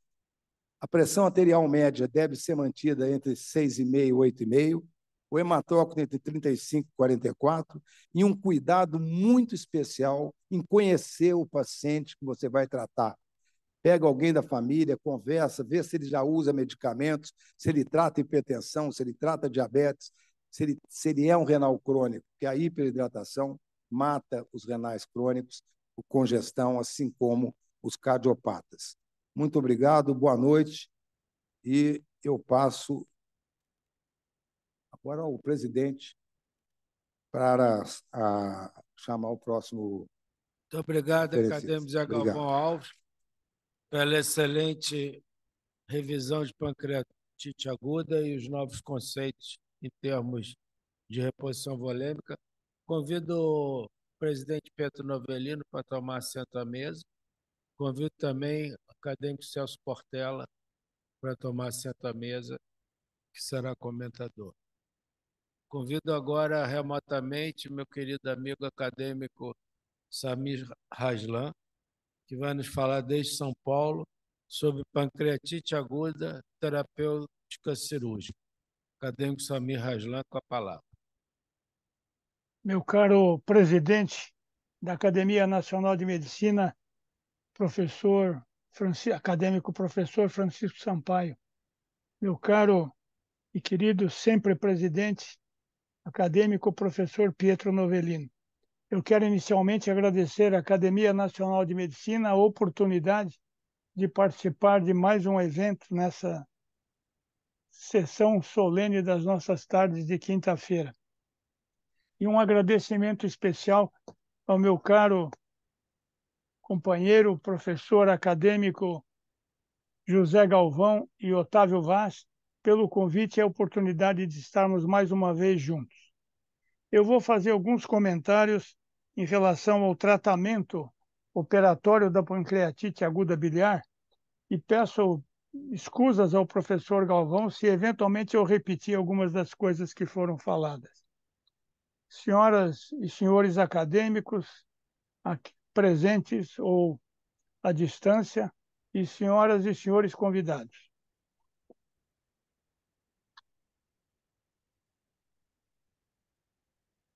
A pressão arterial média deve ser mantida entre 6,5 e 8,5, o hematócrito entre 35 e 44, e um cuidado muito especial em conhecer o paciente que você vai tratar. Pega alguém da família, conversa, vê se ele já usa medicamentos, se ele trata hipertensão, se ele trata diabetes, se ele é um renal crônico, porque a hiperidratação mata os renais crônicos, o congestão, assim como os cardiopatas. Muito obrigado, boa noite, e eu passo agora ao presidente para chamar o próximo. Muito obrigado, acadêmico Zé Galvão Alves, pela excelente revisão de pancreatite aguda e os novos conceitos em termos de reposição volêmica. Convido o presidente Pietro Novelino para tomar assento à mesa. Convido também o acadêmico Celso Portela para tomar assento à mesa, que será comentador. Convido agora remotamente meu querido amigo acadêmico Samir Raslan, que vai nos falar desde São Paulo sobre pancreatite aguda terapêutica cirúrgica. Acadêmico Samir Raslan, com a palavra. Meu caro presidente da Academia Nacional de Medicina, acadêmico professor Francisco Sampaio, meu caro e querido sempre presidente, acadêmico professor Pietro Novelino. Eu quero inicialmente agradecer à Academia Nacional de Medicina a oportunidade de participar de mais um evento nessa sessão solene das nossas tardes de quinta-feira. E um agradecimento especial ao meu caro companheiro, professor acadêmico José Galvão e Otávio Vaz, pelo convite e a oportunidade de estarmos mais uma vez juntos. Eu vou fazer alguns comentários em relação ao tratamento operatório da pancreatite aguda biliar e peço escusas ao professor Galvão se eventualmente eu repetir algumas das coisas que foram faladas. Senhoras e senhores acadêmicos aqui presentes ou à distância, e senhoras e senhores convidados.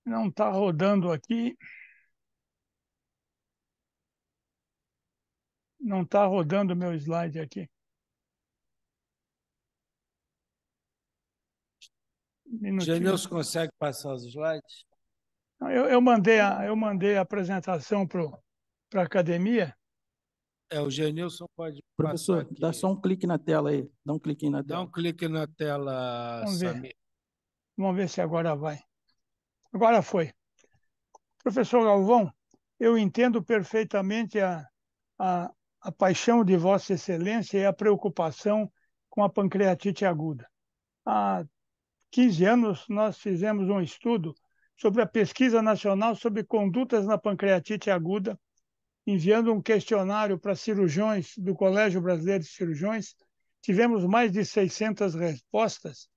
Não está rodando aqui. Não está rodando o meu slide aqui. Genilson consegue passar os slides? Eu mandei a apresentação para a academia. O Genilson pode Professor, passar aqui. dá só um clique na tela aí. Dá um cliquinho na tela. Dá um clique na tela, Samir. Vamos ver se agora vai. Agora foi. Professor Galvão, eu entendo perfeitamente a paixão de Vossa Excelência e a preocupação com a pancreatite aguda. Há 15 anos, nós fizemos um estudo sobre a pesquisa nacional sobre condutas na pancreatite aguda, enviando um questionário para cirurgiões do Colégio Brasileiro de Cirurgiões. Tivemos mais de 600 respostas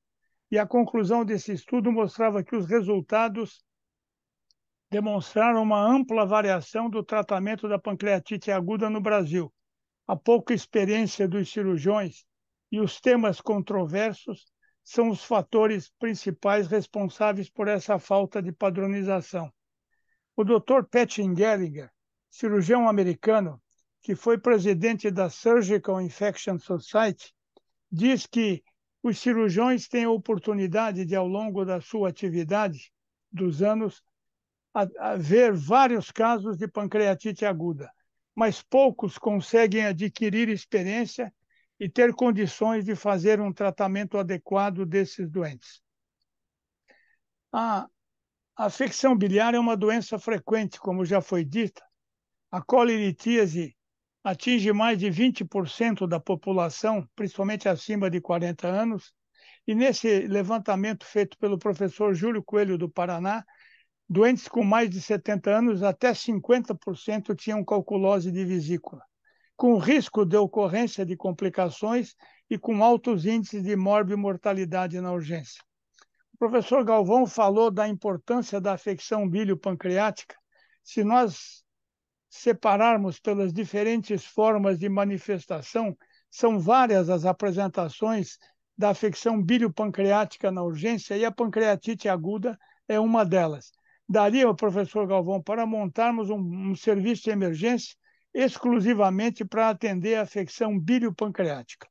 e a conclusão desse estudo mostrava que os resultados demonstraram uma ampla variação do tratamento da pancreatite aguda no Brasil. A pouca experiência dos cirurgiões e os temas controversos são os fatores principais responsáveis por essa falta de padronização. O Dr. Patchen Gallagher, cirurgião americano, que foi presidente da Surgical Infection Society, diz que os cirurgiões têm a oportunidade de, ao longo da sua atividade, dos anos, a ver vários casos de pancreatite aguda, mas poucos conseguem adquirir experiência e ter condições de fazer um tratamento adequado desses doentes. A afecção biliar é uma doença frequente, como já foi dita. A coliritíase atinge mais de 20% da população, principalmente acima de 40 anos, e nesse levantamento feito pelo professor Júlio Coelho do Paraná, doentes com mais de 70 anos, até 50% tinham calculose de vesícula, com risco de ocorrência de complicações e com altos índices de morbimortalidade na urgência. O professor Galvão falou da importância da afecção biliopancreática. Se nós separarmos pelas diferentes formas de manifestação, são várias as apresentações da afecção biliopancreática na urgência e a pancreatite aguda é uma delas. Daria, professor Galvão, para montarmos um serviço de emergência exclusivamente para atender a afecção biliopancreática.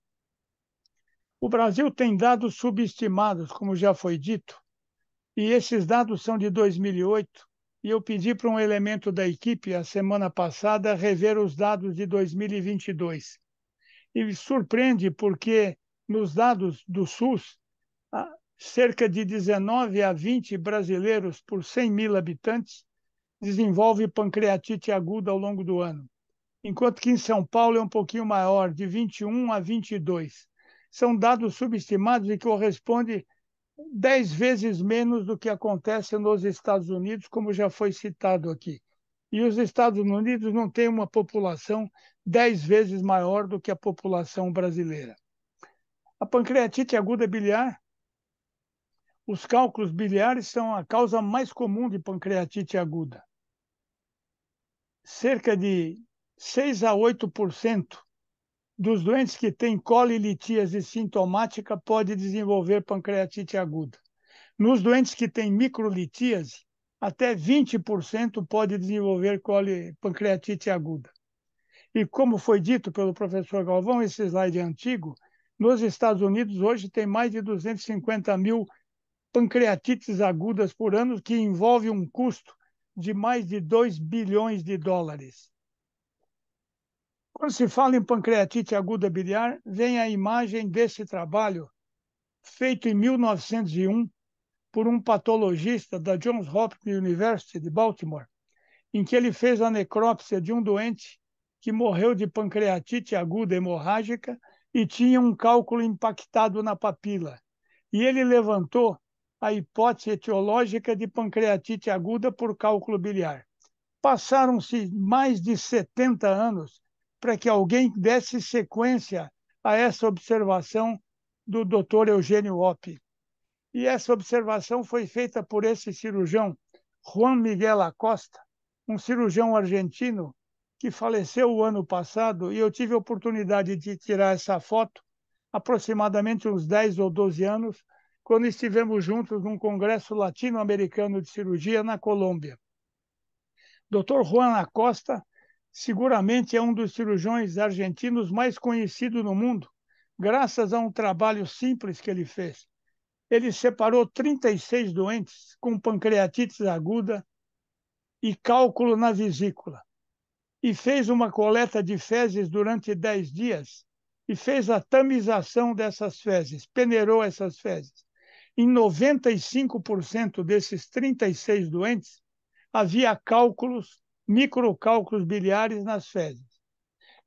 O Brasil tem dados subestimados, como já foi dito, e esses dados são de 2008, e eu pedi para um elemento da equipe, a semana passada, rever os dados de 2022. E surpreende porque, nos dados do SUS, cerca de 19 a 20 brasileiros por 100 mil habitantes desenvolvem pancreatite aguda ao longo do ano, enquanto que em São Paulo é um pouquinho maior, de 21 a 22. São dados subestimados e correspondem 10 vezes menos do que acontece nos Estados Unidos, como já foi citado aqui. E os Estados Unidos não têm uma população 10 vezes maior do que a população brasileira. A pancreatite aguda biliar, os cálculos biliares são a causa mais comum de pancreatite aguda. Cerca de 6 a 8% dos doentes que têm colilitíase sintomática pode desenvolver pancreatite aguda. Nos doentes que têm microlitíase, até 20% pode desenvolver pancreatite aguda. E como foi dito pelo professor Galvão, esse slide é antigo, nos Estados Unidos hoje tem mais de 250 mil pancreatites agudas por ano, que envolve um custo de mais de 2 bilhões de dólares. Quando se fala em pancreatite aguda biliar, vem a imagem desse trabalho, feito em 1901, por um patologista da Johns Hopkins University de Baltimore, em que ele fez a necrópsia de um doente que morreu de pancreatite aguda hemorrágica e tinha um cálculo impactado na papila. E ele levantou a hipótese etiológica de pancreatite aguda por cálculo biliar. Passaram-se mais de 70 anos para que alguém desse sequência a essa observação do Dr. Eugênio Opp. E essa observação foi feita por esse cirurgião, Juan Miguel Acosta, um cirurgião argentino que faleceu o ano passado, e eu tive a oportunidade de tirar essa foto, aproximadamente uns 10 ou 12 anos, quando estivemos juntos num congresso latino-americano de cirurgia na Colômbia. Dr. Juan Acosta seguramente é um dos cirurgiões argentinos mais conhecidos no mundo, graças a um trabalho simples que ele fez. Ele separou 36 doentes com pancreatite aguda e cálculo na vesícula, e fez uma coleta de fezes durante 10 dias, e fez a tamização dessas fezes, peneirou essas fezes. Em 95% desses 36 doentes, havia cálculos, microcálculos biliares nas fezes.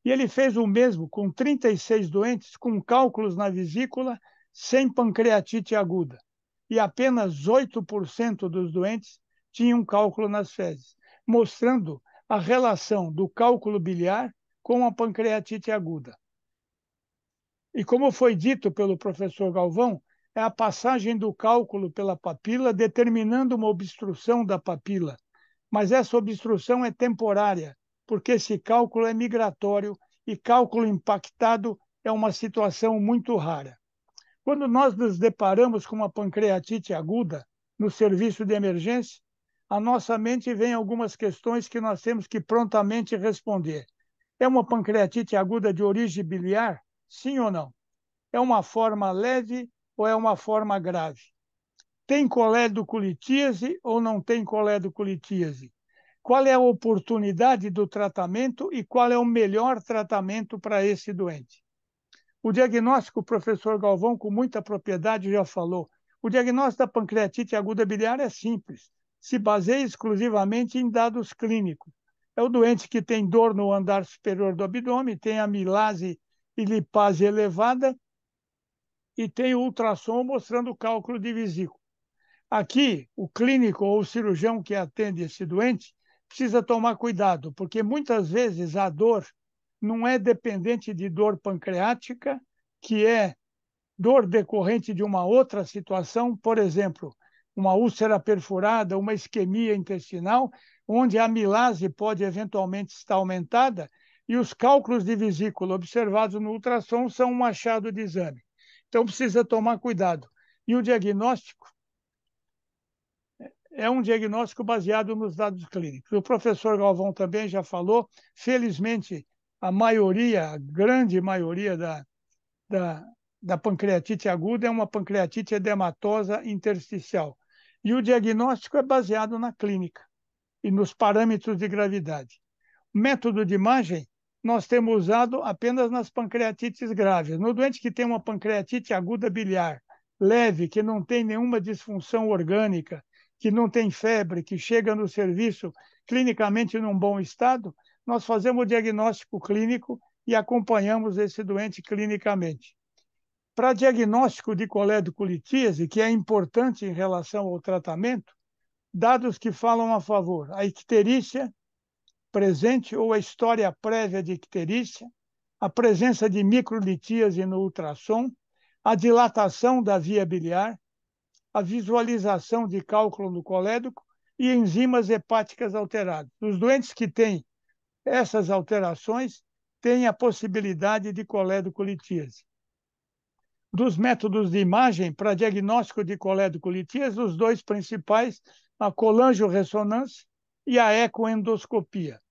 E ele fez o mesmo com 36 doentes com cálculos na vesícula sem pancreatite aguda. E apenas 8% dos doentes tinham cálculo nas fezes, mostrando a relação do cálculo biliar com a pancreatite aguda. E como foi dito pelo professor Galvão, é a passagem do cálculo pela papila determinando uma obstrução da papila. Mas essa obstrução é temporária, porque esse cálculo é migratório e cálculo impactado é uma situação muito rara. Quando nós nos deparamos com uma pancreatite aguda no serviço de emergência, à nossa mente vem algumas questões que nós temos que prontamente responder. É uma pancreatite aguda de origem biliar? Sim ou não? É uma forma leve ou é uma forma grave? Tem coledocolitíase ou não tem coledocolitíase? Qual é a oportunidade do tratamento e qual é o melhor tratamento para esse doente? O diagnóstico, o professor Galvão, com muita propriedade, já falou. O diagnóstico da pancreatite aguda biliar é simples. Se baseia exclusivamente em dados clínicos. É o doente que tem dor no andar superior do abdômen, tem amilase e lipase elevada e tem o ultrassom mostrando o cálculo de vesícula. Aqui, o clínico ou o cirurgião que atende esse doente precisa tomar cuidado, porque muitas vezes a dor não é dependente de dor pancreática, que é dor decorrente de uma outra situação, por exemplo, uma úlcera perfurada, uma isquemia intestinal, onde a amilase pode eventualmente estar aumentada, e os cálculos de vesícula observados no ultrassom são um achado de exame. Então, precisa tomar cuidado. E o diagnóstico é um diagnóstico baseado nos dados clínicos. O professor Galvão também já falou, felizmente, a grande maioria da pancreatite aguda é uma pancreatite edematosa intersticial. E o diagnóstico é baseado na clínica e nos parâmetros de gravidade. O método de imagem nós temos usado apenas nas pancreatites graves. No doente que tem uma pancreatite aguda biliar leve, que não tem nenhuma disfunção orgânica, que não tem febre, que chega no serviço clinicamente num bom estado, nós fazemos o diagnóstico clínico e acompanhamos esse doente clinicamente. Para diagnóstico de coledocolitíase, que é importante em relação ao tratamento, dados que falam a favor: a icterícia presente ou a história prévia de icterícia, a presença de microlitíase no ultrassom, a dilatação da via biliar, a visualização de cálculo no colédoco e enzimas hepáticas alteradas. Os doentes que têm essas alterações têm a possibilidade de coledocolitíase. Dos métodos de imagem para diagnóstico de coledocolitíase, os dois principais, a colangio-ressonância e a ecoendoscopia.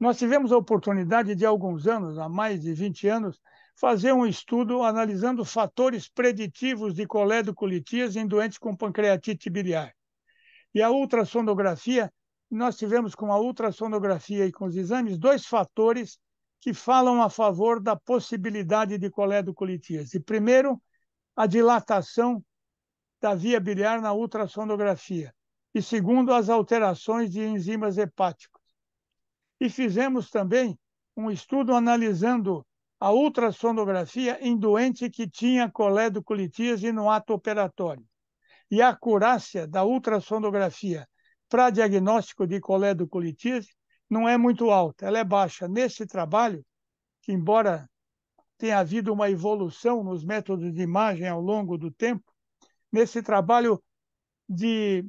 Nós tivemos a oportunidade de, há alguns anos, há mais de 20 anos, fazer um estudo analisando fatores preditivos de coledocolitíase em doentes com pancreatite biliar. E a ultrassonografia, nós tivemos com a ultrassonografia e com os exames 2 fatores que falam a favor da possibilidade de coledocolitíase. Primeiro, a dilatação da via biliar na ultrassonografia. E segundo, as alterações de enzimas hepáticas. E fizemos também um estudo analisando a ultrassonografia em doente que tinha coledocolitíase no ato operatório. E a acurácia da ultrassonografia para diagnóstico de coledocolitíase não é muito alta, ela é baixa. Nesse trabalho, que embora tenha havido uma evolução nos métodos de imagem ao longo do tempo, nesse trabalho de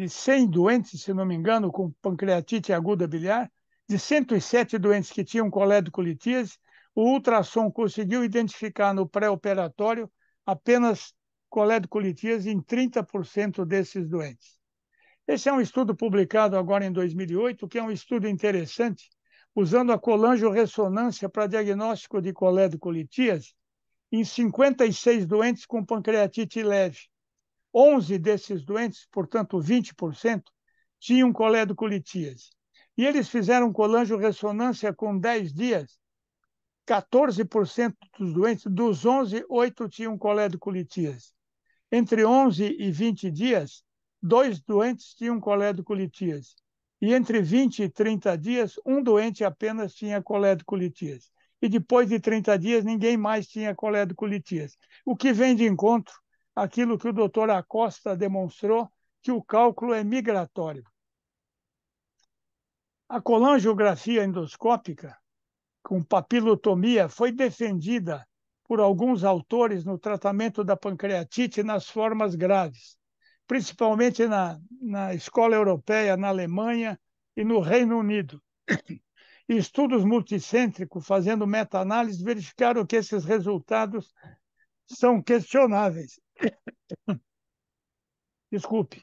100 doentes, se não me engano, com pancreatite aguda biliar, de 107 doentes que tinham coledocolitíase, o ultrassom conseguiu identificar no pré-operatório apenas coledocolitíase em 30% desses doentes. Esse é um estudo publicado agora em 2008, que é um estudo interessante, usando a colangio-ressonância para diagnóstico de coledocolitíase em 56 doentes com pancreatite leve. 11 desses doentes, portanto 20%, tinham coledocolitíase. E eles fizeram colangio-ressonância com 10 dias. 14% dos doentes, dos 11, 8 tinham coledocolitíase. Entre 11 e 20 dias, 2 doentes tinham coledocolitíase. E entre 20 e 30 dias, um doente apenas tinha coledocolitíase. E depois de 30 dias, ninguém mais tinha coledocolitíase. O que vem de encontro àquilo que o doutor Acosta demonstrou, que o cálculo é migratório. A colangiografia endoscópica, com papilotomia, foi defendida por alguns autores no tratamento da pancreatite nas formas graves, principalmente na escola europeia, na Alemanha e no Reino Unido. E estudos multicêntricos, fazendo meta-análise, verificaram que esses resultados são questionáveis. Desculpe.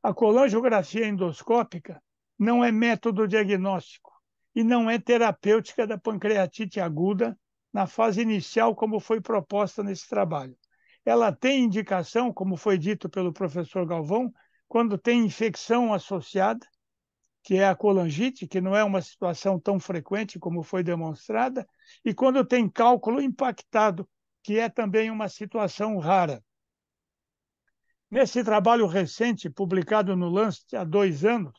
A colangiografia endoscópica não é método diagnóstico e não é terapêutica da pancreatite aguda na fase inicial, como foi proposta nesse trabalho. Ela tem indicação, como foi dito pelo professor Galvão, quando tem infecção associada, que é a colangite, que não é uma situação tão frequente como foi demonstrada, e quando tem cálculo impactado, que é também uma situação rara. Nesse trabalho recente, publicado no Lancet há 2 anos,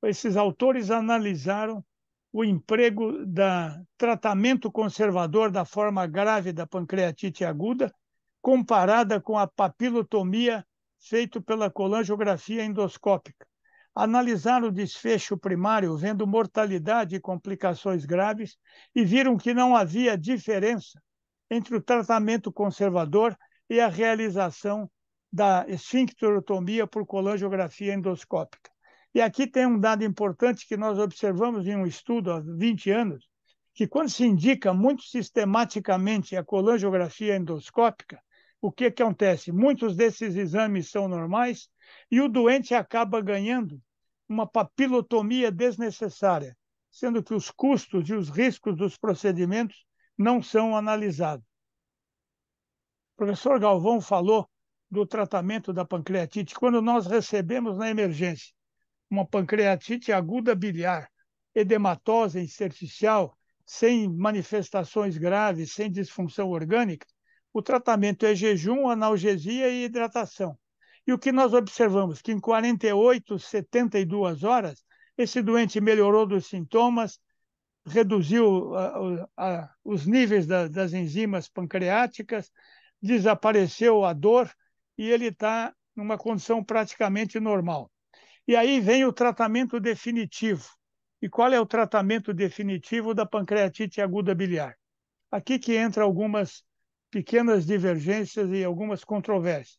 esses autores analisaram o emprego da tratamento conservador da forma grave da pancreatite aguda, comparada com a papilotomia feita pela colangiografia endoscópica. Analisaram o desfecho primário, vendo mortalidade e complicações graves, e viram que não havia diferença entre o tratamento conservador e a realização da esfincterotomia por colangiografia endoscópica. E aqui tem um dado importante que nós observamos em um estudo há 20 anos, que quando se indica muito sistematicamente a colangiografia endoscópica, o que acontece? Muitos desses exames são normais e o doente acaba ganhando uma papilotomia desnecessária, sendo que os custos e os riscos dos procedimentos não são analisados. O professor Galvão falou do tratamento da pancreatite. Quando nós recebemos na emergência uma pancreatite aguda biliar, edematosa, intersticial, sem manifestações graves, sem disfunção orgânica, o tratamento é jejum, analgesia e hidratação. E o que nós observamos? Que em 48, 72 horas, esse doente melhorou dos sintomas, reduziu os níveis das enzimas pancreáticas, desapareceu a dor e ele está numa condição praticamente normal. E aí vem o tratamento definitivo. E qual é o tratamento definitivo da pancreatite aguda biliar? Aqui que entra algumas pequenas divergências e algumas controvérsias.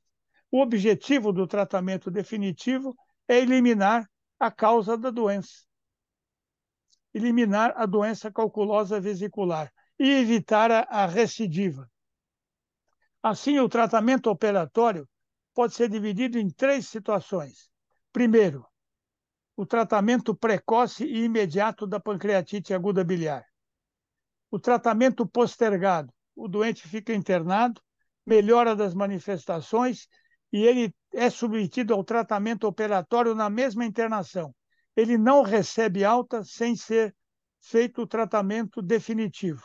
O objetivo do tratamento definitivo é eliminar a causa da doença. Eliminar a doença calculosa vesicular e evitar a recidiva. Assim, o tratamento operatório pode ser dividido em 3 situações. Primeiro, o tratamento precoce e imediato da pancreatite aguda biliar. O tratamento postergado, o doente fica internado, melhora das manifestações e ele é submetido ao tratamento operatório na mesma internação. Ele não recebe alta sem ser feito o tratamento definitivo.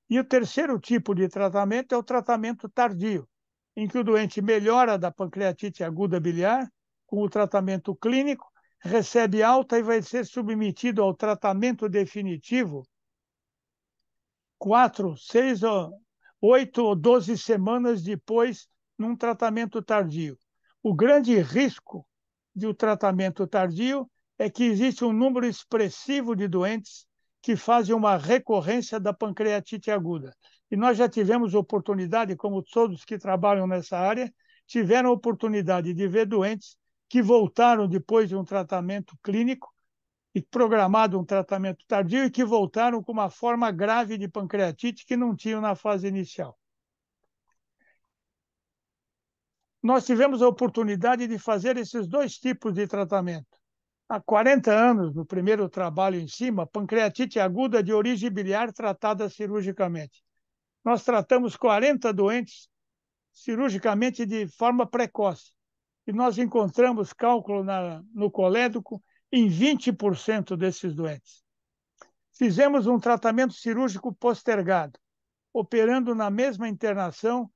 E o terceiro tipo de tratamento é o tratamento tardio, em que o doente melhora da pancreatite aguda biliar com o tratamento clínico, recebe alta e vai ser submetido ao tratamento definitivo 4, 6, 8 ou 12 semanas depois, num tratamento tardio. O grande risco do tratamento tardio é que existe um número expressivo de doentes que fazem uma recorrência da pancreatite aguda. E nós já tivemos oportunidade, como todos que trabalham nessa área, tiveram oportunidade de ver doentes que voltaram depois de um tratamento clínico e programado um tratamento tardio e que voltaram com uma forma grave de pancreatite que não tinham na fase inicial. Nós tivemos a oportunidade de fazer esses 2 tipos de tratamento. Há 40 anos, no primeiro trabalho em cima, pancreatite aguda de origem biliar tratada cirurgicamente. Nós tratamos 40 doentes cirurgicamente de forma precoce. E nós encontramos cálculo no colédoco em 20% desses doentes. Fizemos um tratamento cirúrgico postergado, operando na mesma internação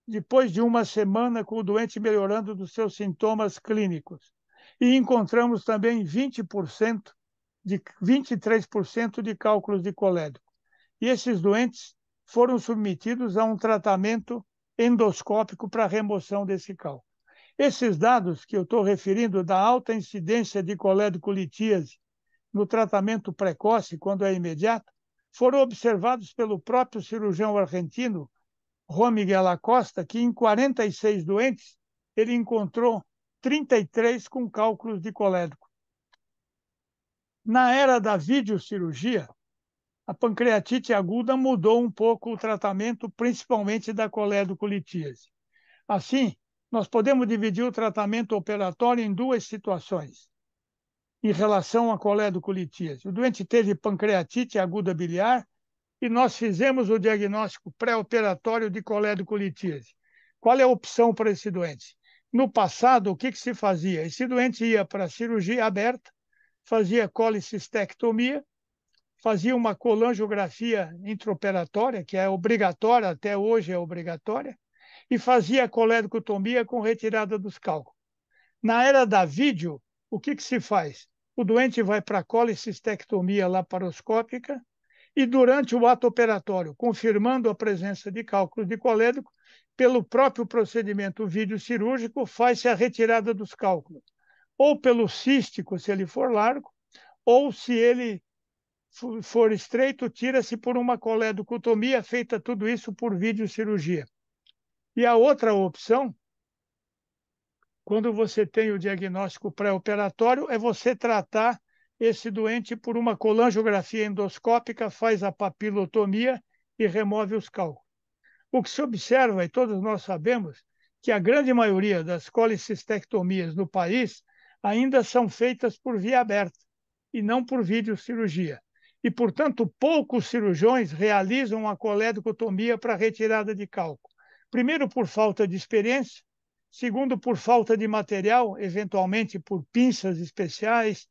depois de 1 semana com o doente melhorando dos seus sintomas clínicos. E encontramos também 23% de cálculos de colédoco. E esses doentes foram submetidos a um tratamento endoscópico para remoção desse cálculo. Esses dados que eu estou referindo da alta incidência de colédoco-litíase no tratamento precoce, quando é imediato, foram observados pelo próprio cirurgião argentino, Juan Miguel Acosta, que em 46 doentes, ele encontrou 33 com cálculos de colédoco. Na era da videocirurgia, a pancreatite aguda mudou um pouco o tratamento, principalmente da colédoco-litíase. Assim, nós podemos dividir o tratamento operatório em 2 situações em relação à colédoco-litíase. O doente teve pancreatite aguda biliar e nós fizemos o diagnóstico pré-operatório de colédoco-litíase. Qual é a opção para esse doente? No passado, o que se fazia? Esse doente ia para a cirurgia aberta, fazia colicistectomia, fazia uma colangiografia intraoperatória, que é obrigatória, até hoje é obrigatória, e fazia a colédocotomia com retirada dos cálculos. Na era da vídeo, o que se faz? O doente vai para a colicistectomia laparoscópica e durante o ato operatório, confirmando a presença de cálculos de colédoco, pelo próprio procedimento videocirúrgico, faz-se a retirada dos cálculos, ou pelo cístico, se ele for largo, ou se ele for estreito, tira-se por uma colédocotomia, feita tudo isso por videocirurgia. E a outra opção, quando você tem o diagnóstico pré-operatório, é você tratar esse doente por uma colangiografia endoscópica, faz a papilotomia e remove os cálculos. O que se observa, e todos nós sabemos, que a grande maioria das colicistectomias no país ainda são feitas por via aberta e não por videocirurgia. E, portanto, poucos cirurgiões realizam a colédocotomia para retirada de cálculo. Primeiro, por falta de experiência. Segundo, por falta de material, eventualmente por pinças especiais,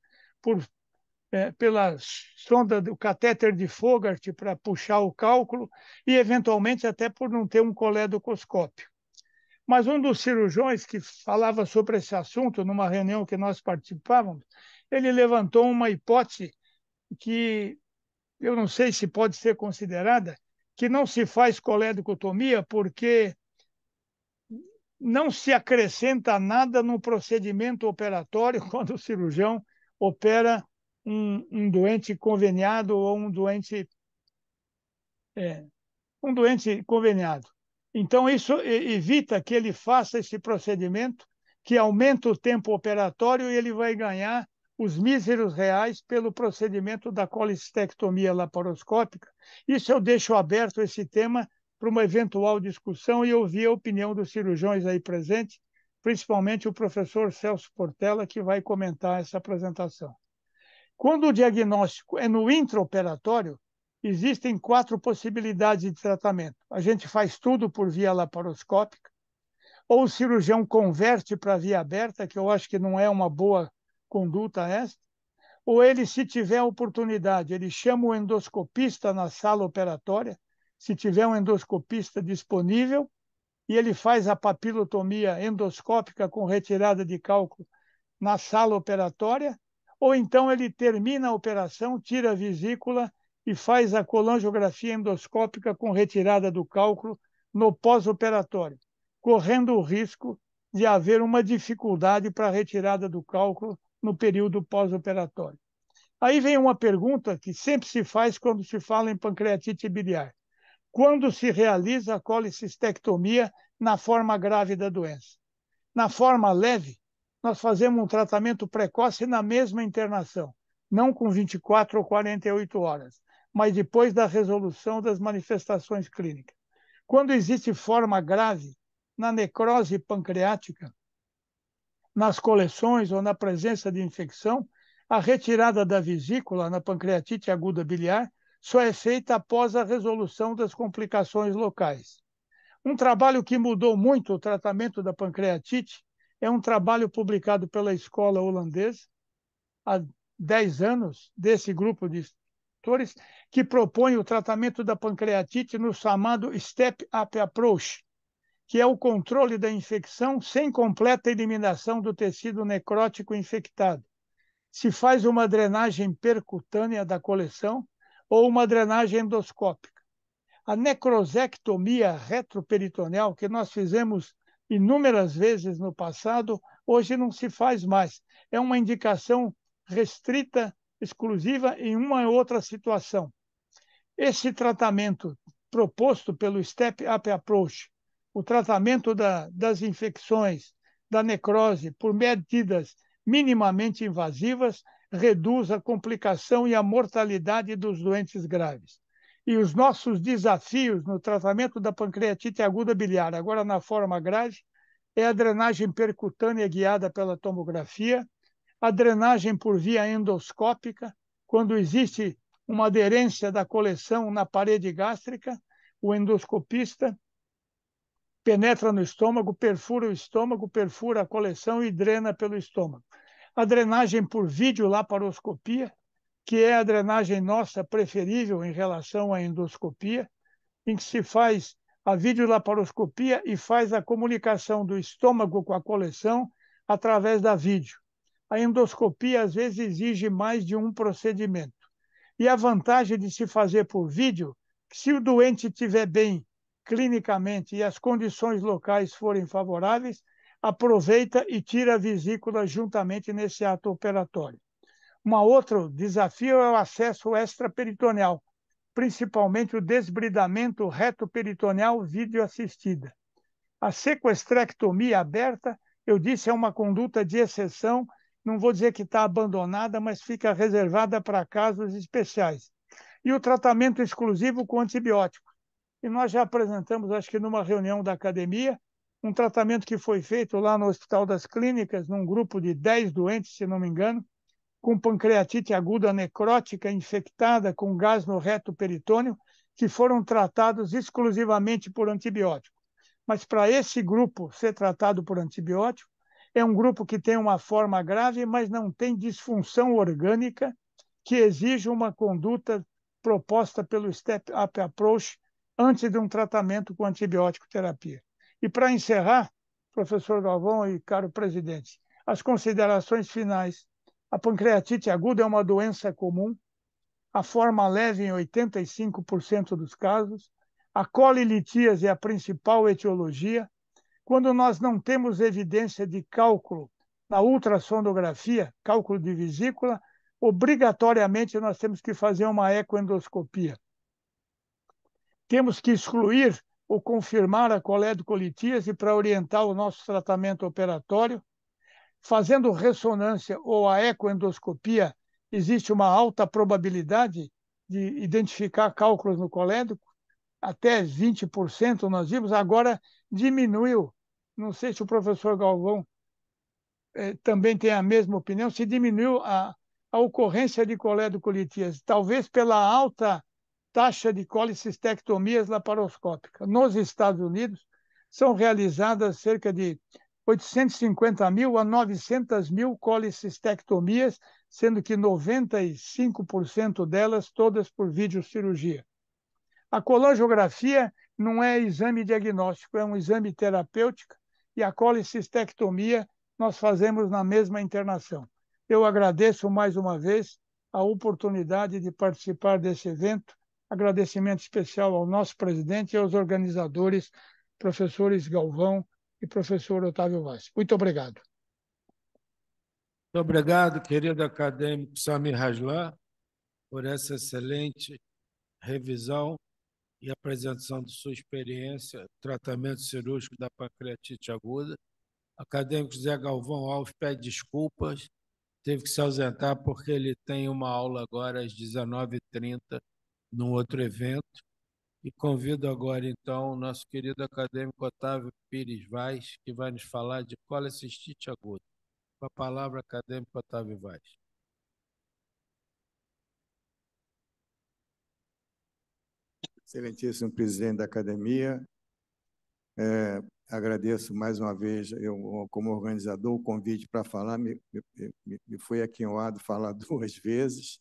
pela sonda do catéter de Fogarty para puxar o cálculo e, eventualmente, até por não ter um coledocoscópio. Mas um dos cirurgiões que falava sobre esse assunto, numa reunião que nós participávamos, ele levantou uma hipótese que eu não sei se pode ser considerada, que não se faz coledotomia porque não se acrescenta nada no procedimento operatório quando o cirurgião opera um doente conveniado ou um doente conveniado. Então, isso evita que ele faça esse procedimento, que aumenta o tempo operatório e ele vai ganhar os míseros reais pelo procedimento da colecistectomia laparoscópica. Isso eu deixo aberto esse tema para uma eventual discussão e ouvir a opinião dos cirurgiões aí presentes, principalmente o professor Celso Portela, que vai comentar essa apresentação. Quando o diagnóstico é no intraoperatório, existem 4 possibilidades de tratamento. A gente faz tudo por via laparoscópica, ou o cirurgião converte para via aberta, que eu acho que não é uma boa conduta esta, ou ele, se tiver oportunidade, ele chama o endoscopista na sala operatória, se tiver um endoscopista disponível, e ele faz a papilotomia endoscópica com retirada de cálculo na sala operatória, ou então ele termina a operação, tira a vesícula e faz a colangiografia endoscópica com retirada do cálculo no pós-operatório, correndo o risco de haver uma dificuldade para a retirada do cálculo no período pós-operatório. Aí vem uma pergunta que sempre se faz quando se fala em pancreatite biliar. Quando se realiza a colecistectomia na forma grave da doença? Na forma leve, nós fazemos um tratamento precoce na mesma internação, não com 24 ou 48 horas, mas depois da resolução das manifestações clínicas. Quando existe forma grave, na necrose pancreática, nas coleções ou na presença de infecção, a retirada da vesícula na pancreatite aguda biliar só é feita após a resolução das complicações locais. Um trabalho que mudou muito o tratamento da pancreatite é um trabalho publicado pela escola holandesa há 10 anos, desse grupo de autores, que propõe o tratamento da pancreatite no chamado Step-Up Approach, que é o controle da infecção sem completa eliminação do tecido necrótico infectado. Se faz uma drenagem percutânea da coleção ou uma drenagem endoscópica. A necrosectomia retroperitoneal, que nós fizemos inúmeras vezes no passado, hoje não se faz mais. É uma indicação restrita, exclusiva em uma outra situação. Esse tratamento proposto pelo Step-Up Approach, o tratamento das infecções, da necrose, por medidas minimamente invasivas, reduz a complicação e a mortalidade dos doentes graves. E os nossos desafios no tratamento da pancreatite aguda biliar, agora na forma grave, é a drenagem percutânea guiada pela tomografia, a drenagem por via endoscópica, quando existe uma aderência da coleção na parede gástrica, o endoscopista penetra no estômago, perfura a coleção e drena pelo estômago. A drenagem por videolaparoscopia, que é a drenagem nossa preferível em relação à endoscopia, em que se faz a videolaparoscopia e faz a comunicação do estômago com a coleção através da vídeo. A endoscopia, às vezes, exige mais de um procedimento. E a vantagem de se fazer por vídeo, se o doente estiver bem clinicamente e as condições locais forem favoráveis, aproveita e tira a vesícula juntamente nesse ato operatório. Um outro desafio é o acesso extraperitoneal, principalmente o desbridamento retoperitoneal videoassistida. A sequestrectomia aberta, eu disse, é uma conduta de exceção, não vou dizer que está abandonada, mas fica reservada para casos especiais. E o tratamento exclusivo com antibióticos. E nós já apresentamos, acho que numa reunião da academia, um tratamento que foi feito lá no Hospital das Clínicas, num grupo de 10 doentes, se não me engano, com pancreatite aguda necrótica infectada com gás no reto peritônio, que foram tratados exclusivamente por antibiótico. Mas para esse grupo ser tratado por antibiótico, é um grupo que tem uma forma grave, mas não tem disfunção orgânica, que exige uma conduta proposta pelo Step-Up Approach antes de um tratamento com antibiótico terapia. E para encerrar, professor Galvão e caro presidente, as considerações finais. A pancreatite aguda é uma doença comum. a forma leve em 85% dos casos, a colilitíase é a principal etiologia. Quando nós não temos evidência de cálculo na ultrassonografia, cálculo de vesícula, obrigatoriamente nós temos que fazer uma ecoendoscopia. Temos que excluir ou confirmar a coledocolitíase para orientar o nosso tratamento operatório. Fazendo ressonância ou a ecoendoscopia, existe uma alta probabilidade de identificar cálculos no colédoco, até 20% nós vimos, agora diminuiu. Não sei se o professor Galvão também tem a mesma opinião, se diminuiu a ocorrência de coledocolitíase, talvez pela alta taxa de colicistectomias laparoscópicas. Nos Estados Unidos, são realizadas cerca de 850.000 a 900.000 colicistectomias, sendo que 95% delas todas por videocirurgia. A colangiografia não é exame diagnóstico, é um exame terapêutico, e a colicistectomia nós fazemos na mesma internação. Eu agradeço mais uma vez a oportunidade de participar desse evento. Agradecimento especial ao nosso presidente e aos organizadores, professores Galvão e professor Otávio Vaz. Muito obrigado. Muito obrigado, querido acadêmico Samir Raslan, por essa excelente revisão e apresentação de sua experiência, tratamento cirúrgico da pancreatite aguda. Acadêmico José Galvão Alves pede desculpas, teve que se ausentar porque ele tem uma aula agora às 19h30 num outro evento. E convido agora, então, o nosso querido acadêmico Otávio Pires Vaz, que vai nos falar de colecistite aguda. Com a palavra, acadêmico Otávio Vaz. Excelentíssimo presidente da academia, agradeço mais uma vez, eu, como organizador, o convite para falar. Me foi aquinhoado falar 2 vezes,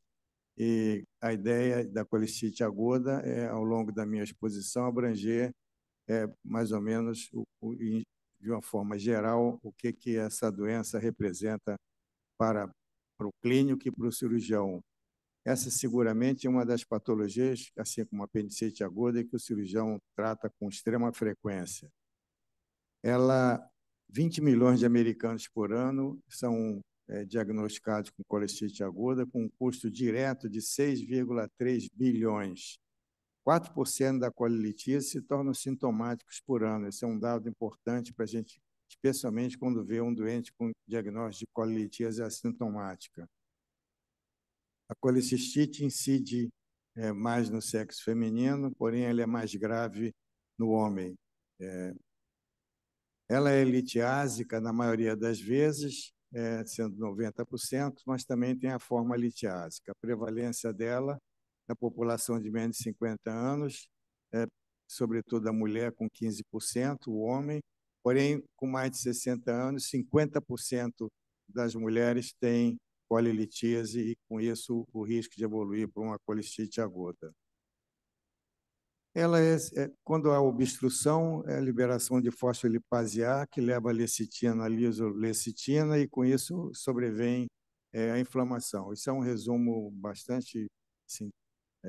e a ideia da colecistite aguda é, ao longo da minha exposição, abranger mais ou menos, de uma forma geral, o que essa doença representa para o clínico e para o cirurgião. Essa seguramente é uma das patologias, assim como a apendicite aguda, que o cirurgião trata com extrema frequência. 20 milhões de americanos por ano são diagnosticados com colecistite aguda, com um custo direto de 6,3 bilhões. 4% da colilitíase se tornam sintomáticos por ano. Esse é um dado importante para a gente, especialmente quando vê um doente com diagnóstico de colilitíase assintomática. A colicistite incide mais no sexo feminino, porém ela é mais grave no homem. Ela é litiásica na maioria das vezes, sendo 90%, mas também tem a forma litiásica. A prevalência dela na população de menos de 50 anos, sobretudo a mulher com 15%, o homem, porém, com mais de 60 anos, 50% das mulheres têm colilitíase e, com isso, o risco de evoluir para uma colicistite aguda. Ela quando há obstrução, é a liberação de fosfolipase A, que leva a lecitina, a lisolecitina, e, com isso, sobrevém a inflamação. Isso é um resumo bastante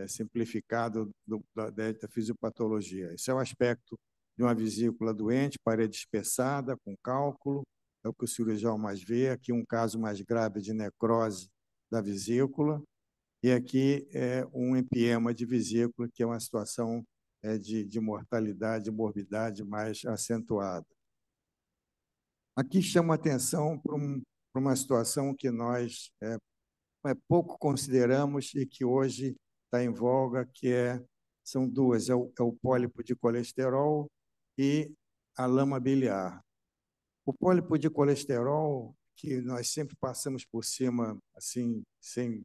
simplificado da fisiopatologia. Esse é o aspecto de uma vesícula doente, parede espessada, com cálculo, é o que o cirurgião mais vê. Aqui um caso mais grave de necrose da vesícula, e aqui é um empiema de vesícula, que é uma situação de mortalidade, morbidade mais acentuada. Aqui chama atenção para uma situação que nós pouco consideramos e que hoje está em voga, que são duas, é o pólipo de colesterol e a lama biliar. O pólipo de colesterol, que nós sempre passamos por cima, assim, sem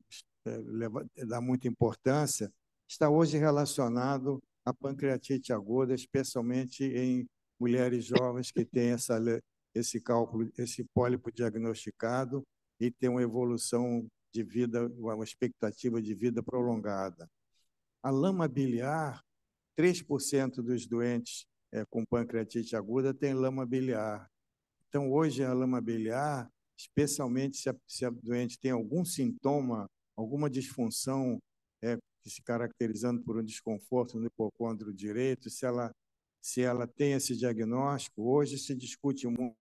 dar muita importância, está hoje relacionado à pancreatite aguda, especialmente em mulheres jovens que têm esse cálculo, esse pólipo diagnosticado e têm uma evolução de vida, uma expectativa de vida prolongada. A lama biliar, 3% dos doentes com pancreatite aguda têm lama biliar. Então, hoje, a lama biliar, especialmente se a doente tem algum sintoma, alguma disfunção se caracterizando por um desconforto no hipocôndrio direito, se ela tem esse diagnóstico. Hoje se discute muito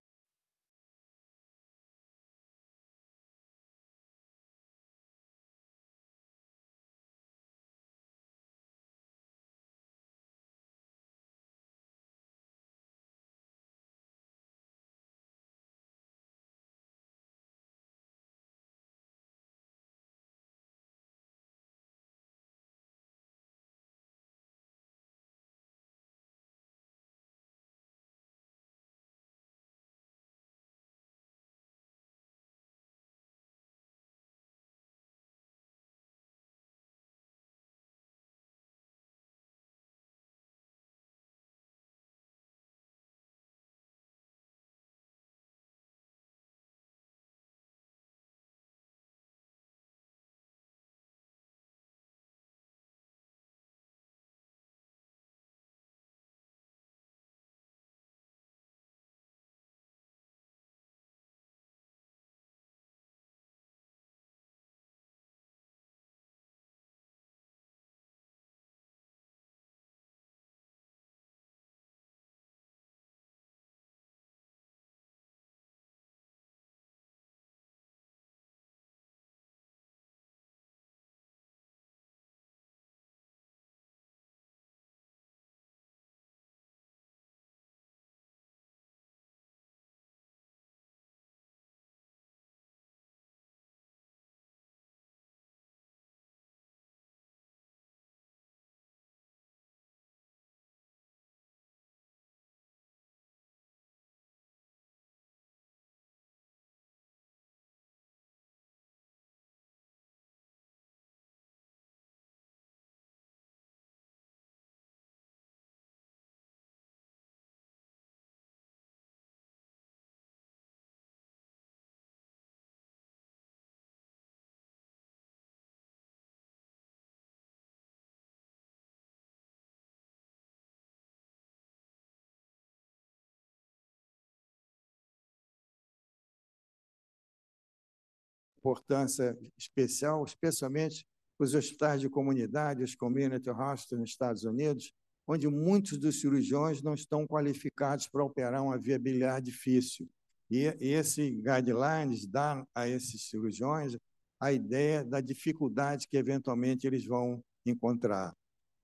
importância especial, especialmente os hospitais de comunidade, os community hospitals nos Estados Unidos, onde muitos dos cirurgiões não estão qualificados para operar uma via biliar difícil. E esse guidelines dá a esses cirurgiões a ideia da dificuldade que, eventualmente, eles vão encontrar.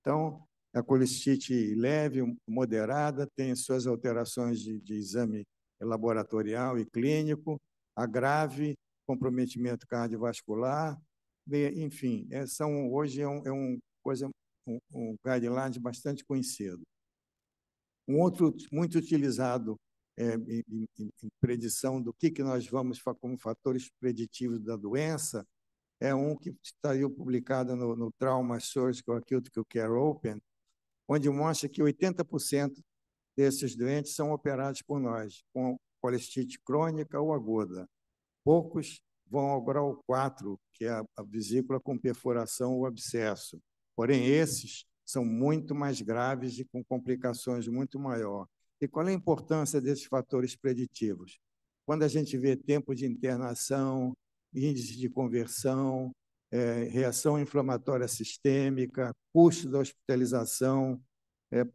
Então, a colicite leve, moderada, tem suas alterações de exame laboratorial e clínico, a grave, comprometimento cardiovascular, enfim, hoje um guideline bastante conhecido. Um outro muito utilizado em predição do que nós vamos como fatores preditivos da doença é um que saiu publicado no Trauma Surgical Acute Care Open, onde mostra que 80% desses doentes são operados por nós, com colecistite crônica ou aguda. Poucos vão ao grau 4, que é a vesícula com perfuração ou abscesso. Porém, esses são muito mais graves e com complicações muito maior. E qual é a importância desses fatores preditivos? Quando a gente vê tempo de internação, índice de conversão, reação inflamatória sistêmica, custo da hospitalização,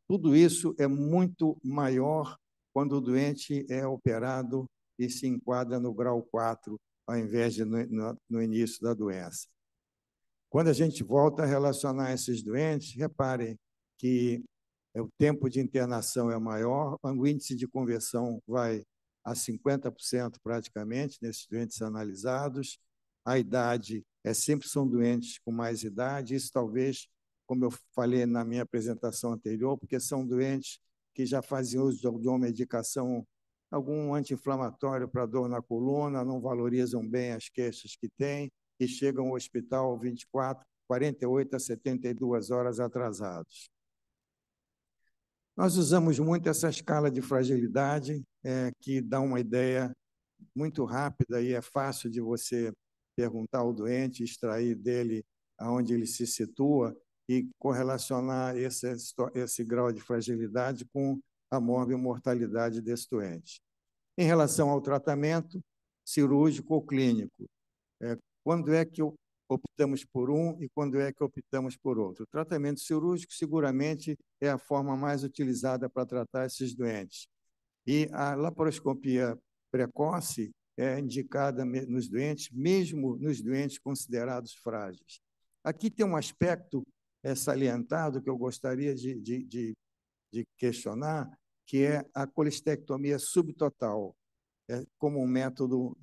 tudo isso é muito maior quando o doente é operado e se enquadra no grau 4, ao invés de no início da doença. Quando a gente volta a relacionar esses doentes, reparem que o tempo de internação é maior, o índice de conversão vai a 50% praticamente nesses doentes analisados, a idade sempre são doentes com mais idade, isso talvez, como eu falei na minha apresentação anterior, porque são doentes que já fazem uso de uma medicação, algum anti-inflamatório para dor na coluna, não valorizam bem as queixas que têm e chegam ao hospital 48 a 72 horas atrasados. Nós usamos muito essa escala de fragilidade, que dá uma ideia muito rápida e é fácil de você perguntar ao doente, extrair dele aonde ele se situa e correlacionar esse grau de fragilidade com a morbimortalidade desse doente. Em relação ao tratamento cirúrgico ou clínico, quando é que optamos por um e quando é que optamos por outro. O tratamento cirúrgico seguramente é a forma mais utilizada para tratar esses doentes. E a laparoscopia precoce é indicada nos doentes, mesmo nos doentes considerados frágeis. Aqui tem um aspecto salientado que eu gostaria de questionar, que é a colestectomia subtotal, como um método,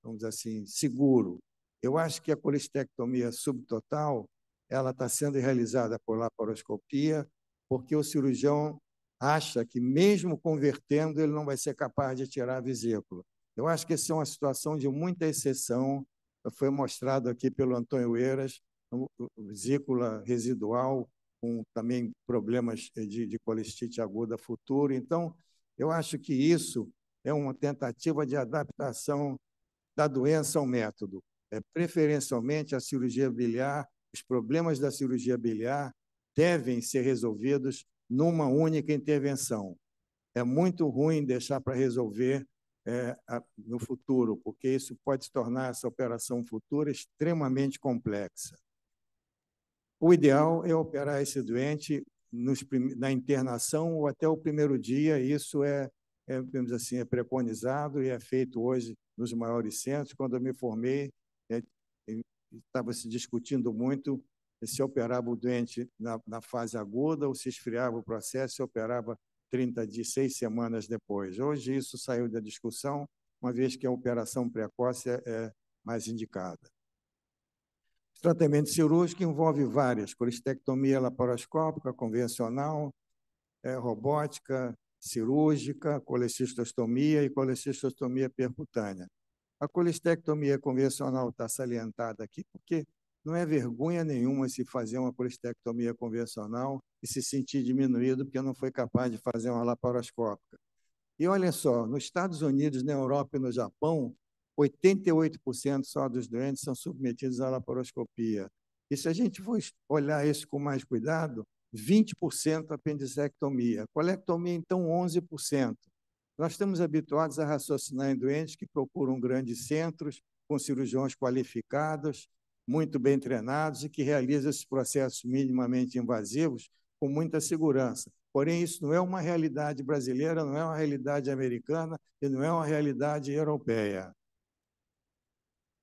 vamos dizer assim, seguro. Eu acho que a colestectomia subtotal ela está sendo realizada por laparoscopia, porque o cirurgião acha que, mesmo convertendo, ele não vai ser capaz de tirar a vesícula. Eu acho que essa é uma situação de muita exceção. Foi mostrado aqui pelo Antônio Eiras, vesícula residual, com também problemas de colestite aguda futura. Então, eu acho que isso é uma tentativa de adaptação da doença ao método. Preferencialmente, a cirurgia biliar, os problemas da cirurgia biliar devem ser resolvidos numa única intervenção. É muito ruim deixar para resolver no futuro, porque isso pode tornar essa operação futura extremamente complexa. O ideal é operar esse doente na internação ou até o primeiro dia. Isso vamos dizer assim, é preconizado e é feito hoje nos maiores centros. Quando eu me formei, estava se discutindo muito se operava o doente na fase aguda ou se esfriava o processo e operava 6 semanas depois. Hoje isso saiu da discussão, uma vez que a operação precoce é mais indicada. O tratamento cirúrgico envolve várias: colestectomia laparoscópica convencional, robótica, cirúrgica, colecistostomia e colecistostomia percutânea. A colestectomia convencional está salientada aqui porque não é vergonha nenhuma se fazer uma colestectomia convencional e se sentir diminuído porque não foi capaz de fazer uma laparoscópica. E olha só, nos Estados Unidos, na Europa e no Japão, 88% só dos doentes são submetidos à laparoscopia. E se a gente for olhar isso com mais cuidado, 20% apendicectomia. Colectomia, então, 11%. Nós estamos habituados a raciocinar em doentes que procuram grandes centros, com cirurgiões qualificados, muito bem treinados e que realizam esses processos minimamente invasivos com muita segurança. Porém, isso não é uma realidade brasileira, não é uma realidade americana e não é uma realidade europeia.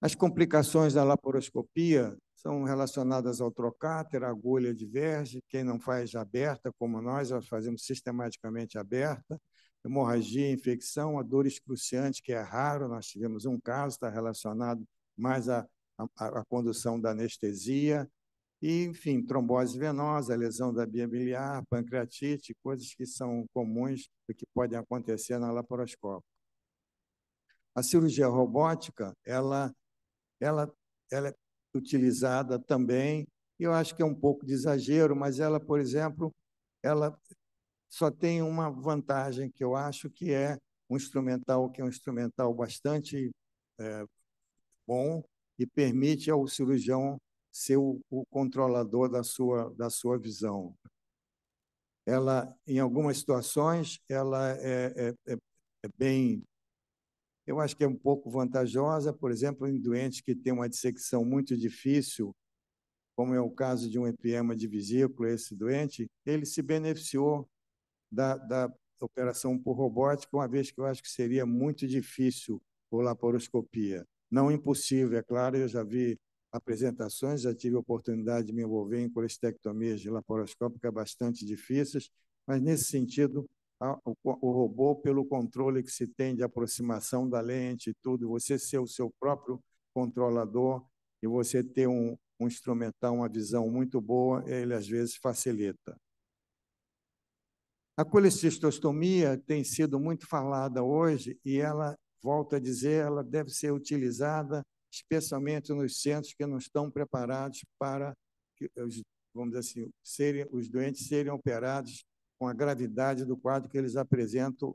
As complicações da laparoscopia são relacionadas ao trocáter, à agulha diverge, quem não faz aberta, como nós fazemos sistematicamente aberta, hemorragia, infecção, a dor excruciante, que é raro, nós tivemos um caso, está relacionado mais à condução da anestesia, e, enfim, trombose venosa, lesão da via biliar, pancreatite, coisas que são comuns e que podem acontecer na laparoscópia. A cirurgia robótica, ela é utilizada também, e eu acho que é um pouco de exagero, mas ela, por exemplo, ela só tem uma vantagem que eu acho que é um instrumental bastante bom e permite ao cirurgião ser o controlador da sua visão. Ela, em algumas situações, ela é bem, eu acho que é um pouco vantajosa, por exemplo, em doentes que têm uma dissecção muito difícil, como é o caso de um empiema de vesícula, esse doente, ele se beneficiou da operação por robótica, uma vez que eu acho que seria muito difícil por laparoscopia. Não impossível, é claro, eu já vi apresentações, já tive a oportunidade de me envolver em colestectomias de laparoscópica bastante difíceis, mas, nesse sentido, o robô, pelo controle que se tem de aproximação da lente e tudo, você ser o seu próprio controlador e você ter um instrumental, uma visão muito boa, ele às vezes facilita. A colecistostomia tem sido muito falada hoje e ela, volto a dizer, ela deve ser utilizada especialmente nos centros que não estão preparados para, vamos dizer assim, os doentes serem operados com a gravidade do quadro que eles apresentam.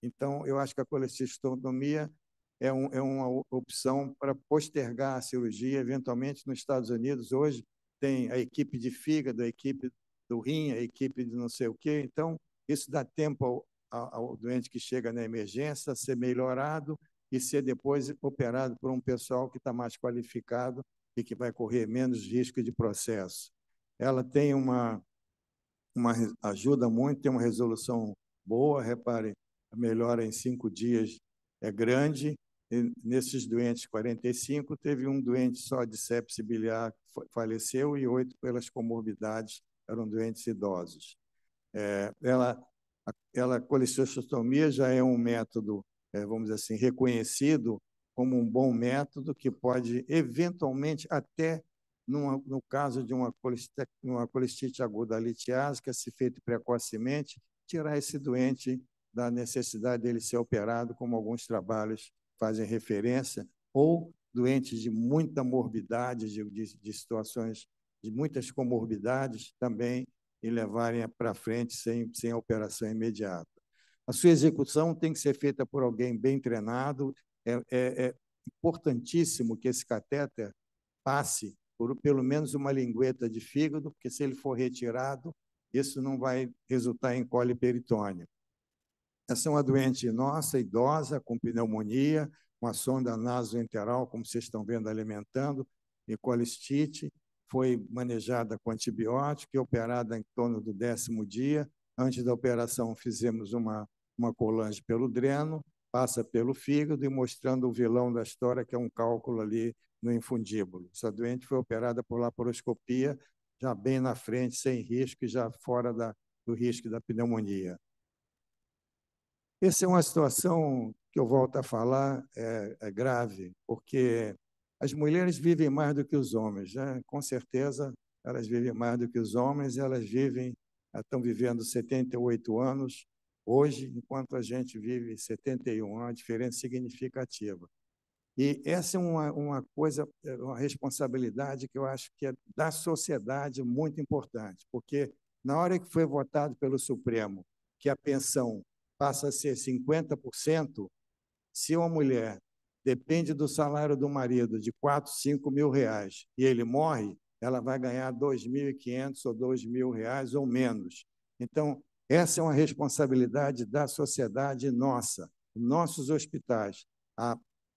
Então, eu acho que a colecistostomia é uma opção para postergar a cirurgia. Eventualmente, nos Estados Unidos, hoje, tem a equipe de fígado, a equipe do rim, a equipe de não sei o quê. Então, isso dá tempo ao doente que chega na emergência a ser melhorado e ser depois operado por um pessoal que está mais qualificado e que vai correr menos risco de processo. Ela tem ajuda muito, tem uma resolução boa, repare, a melhora em 5 dias é grande. E nesses doentes 45, teve um doente só de sepse biliar que faleceu e 8 pelas comorbidades, eram doentes idosos. A colecistectomia já é um método, vamos dizer assim, reconhecido como um bom método que pode, eventualmente, até no caso de uma colestite aguda litiásica, se feito precocemente, tirar esse doente da necessidade dele ser operado, como alguns trabalhos fazem referência, ou doentes de muita morbidade, de situações de muitas comorbidades também, e levarem para frente sem operação imediata. A sua execução tem que ser feita por alguém bem treinado. É importantíssimo que esse catéter passe por pelo menos uma lingueta de fígado, porque se ele for retirado, isso não vai resultar em cole peritônio. Essa é uma doente nossa, idosa, com pneumonia, uma sonda nasoenteral, como vocês estão vendo, alimentando, e colestite. Foi manejada com antibiótico e operada em torno do 10º dia. Antes da operação, fizemos uma colange pelo dreno, passa pelo fígado e mostrando o vilão da história, que é um cálculo ali no infundíbulo. Essa doente foi operada por laparoscopia, já bem na frente, sem risco e já fora do risco da pneumonia. Essa é uma situação que eu volto a falar, é grave, porque as mulheres vivem mais do que os homens, né? Com certeza, elas vivem mais do que os homens, estão vivendo 78 anos hoje, enquanto a gente vive 71, uma diferença significativa. E essa é uma coisa, uma responsabilidade que eu acho que é da sociedade muito importante, porque na hora que foi votado pelo Supremo que a pensão passa a ser 50%, se uma mulher depende do salário do marido de 4, 5 mil reais e ele morre, ela vai ganhar 2.500 ou 2.000 reais ou menos. Então, essa é uma responsabilidade da sociedade nossa. Nossos hospitais,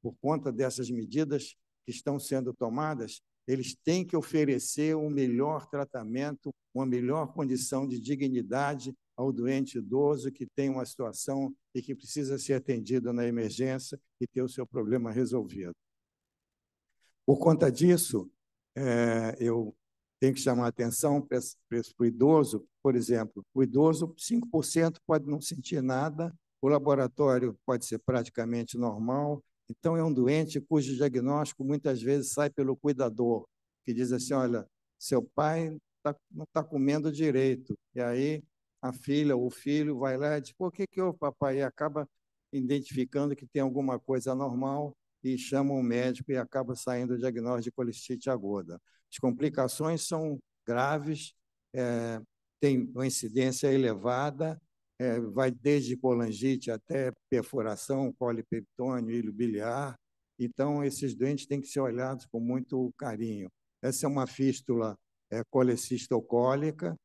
por conta dessas medidas que estão sendo tomadas, eles têm que oferecer um melhor tratamento, uma melhor condição de dignidade ao doente idoso que tem uma situação e que precisa ser atendido na emergência e ter o seu problema resolvido. Por conta disso, eu tenho que chamar a atenção para o idoso. Por exemplo, o idoso, 5% pode não sentir nada, o laboratório pode ser praticamente normal. Então, é um doente cujo diagnóstico muitas vezes sai pelo cuidador, que diz assim, olha, seu pai não está comendo direito. E aí a filha ou o filho vai lá e diz, por que o papai? E acaba identificando que tem alguma coisa anormal e chama um médico e acaba saindo o diagnóstico de colestite aguda. As complicações são graves, tem uma incidência elevada, vai desde colangite até perfuração, cole peritônio, ilho biliar. Então, esses doentes têm que ser olhados com muito carinho. Essa é uma fístula colecistocólica,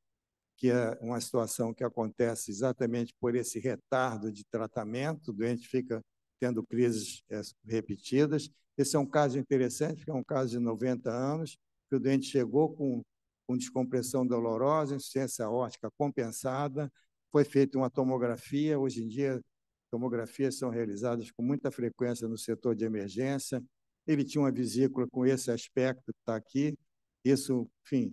que é uma situação que acontece exatamente por esse retardo de tratamento, o doente fica tendo crises repetidas. Esse é um caso interessante, porque é um caso de 90 anos, que o doente chegou com descompressão dolorosa, insuficiência aórtica compensada, foi feita uma tomografia. Hoje em dia, tomografias são realizadas com muita frequência no setor de emergência. Ele tinha uma vesícula com esse aspecto que está aqui. Isso, enfim,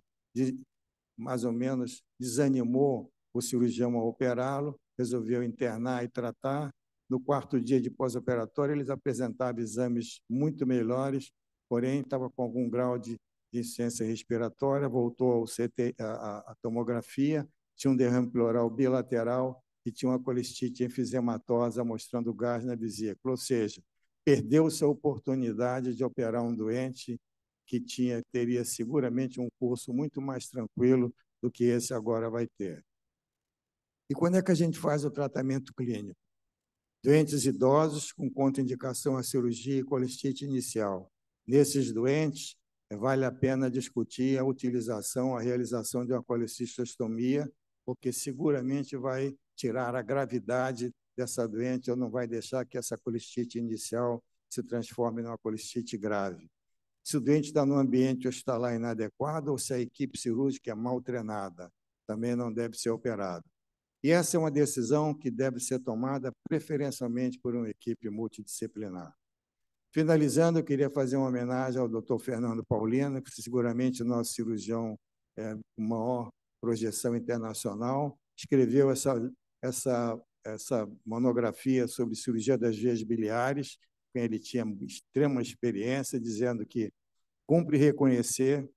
mais ou menos desanimou o cirurgião a operá-lo, resolveu internar e tratar. No 4º dia de pós-operatório, eles apresentavam exames muito melhores, porém estava com algum grau de insuficiência respiratória, voltou ao CT, a tomografia, tinha um derrame pleural bilateral e tinha uma colestite enfisematosa mostrando gás na vesícula, ou seja, perdeu-se a oportunidade de operar um doente que teria seguramente um curso muito mais tranquilo do que esse agora vai ter. E quando é que a gente faz o tratamento clínico? Doentes idosos com contraindicação à cirurgia e colestite inicial. Nesses doentes, vale a pena discutir a utilização, a realização de uma colecistostomia, porque seguramente vai tirar a gravidade dessa doente ou não vai deixar que essa colestite inicial se transforme numa colestite grave. se o doente está num ambiente hospitalar inadequado ou se a equipe cirúrgica é mal treinada, também não deve ser operado. E essa é uma decisão que deve ser tomada preferencialmente por uma equipe multidisciplinar. Finalizando, eu queria fazer uma homenagem ao Dr. Fernando Paulino, que seguramente é nosso cirurgião com maior projeção internacional, escreveu essa monografia sobre cirurgia das vias biliares, com ele tinha extrema experiência, dizendo que cumpre reconhecer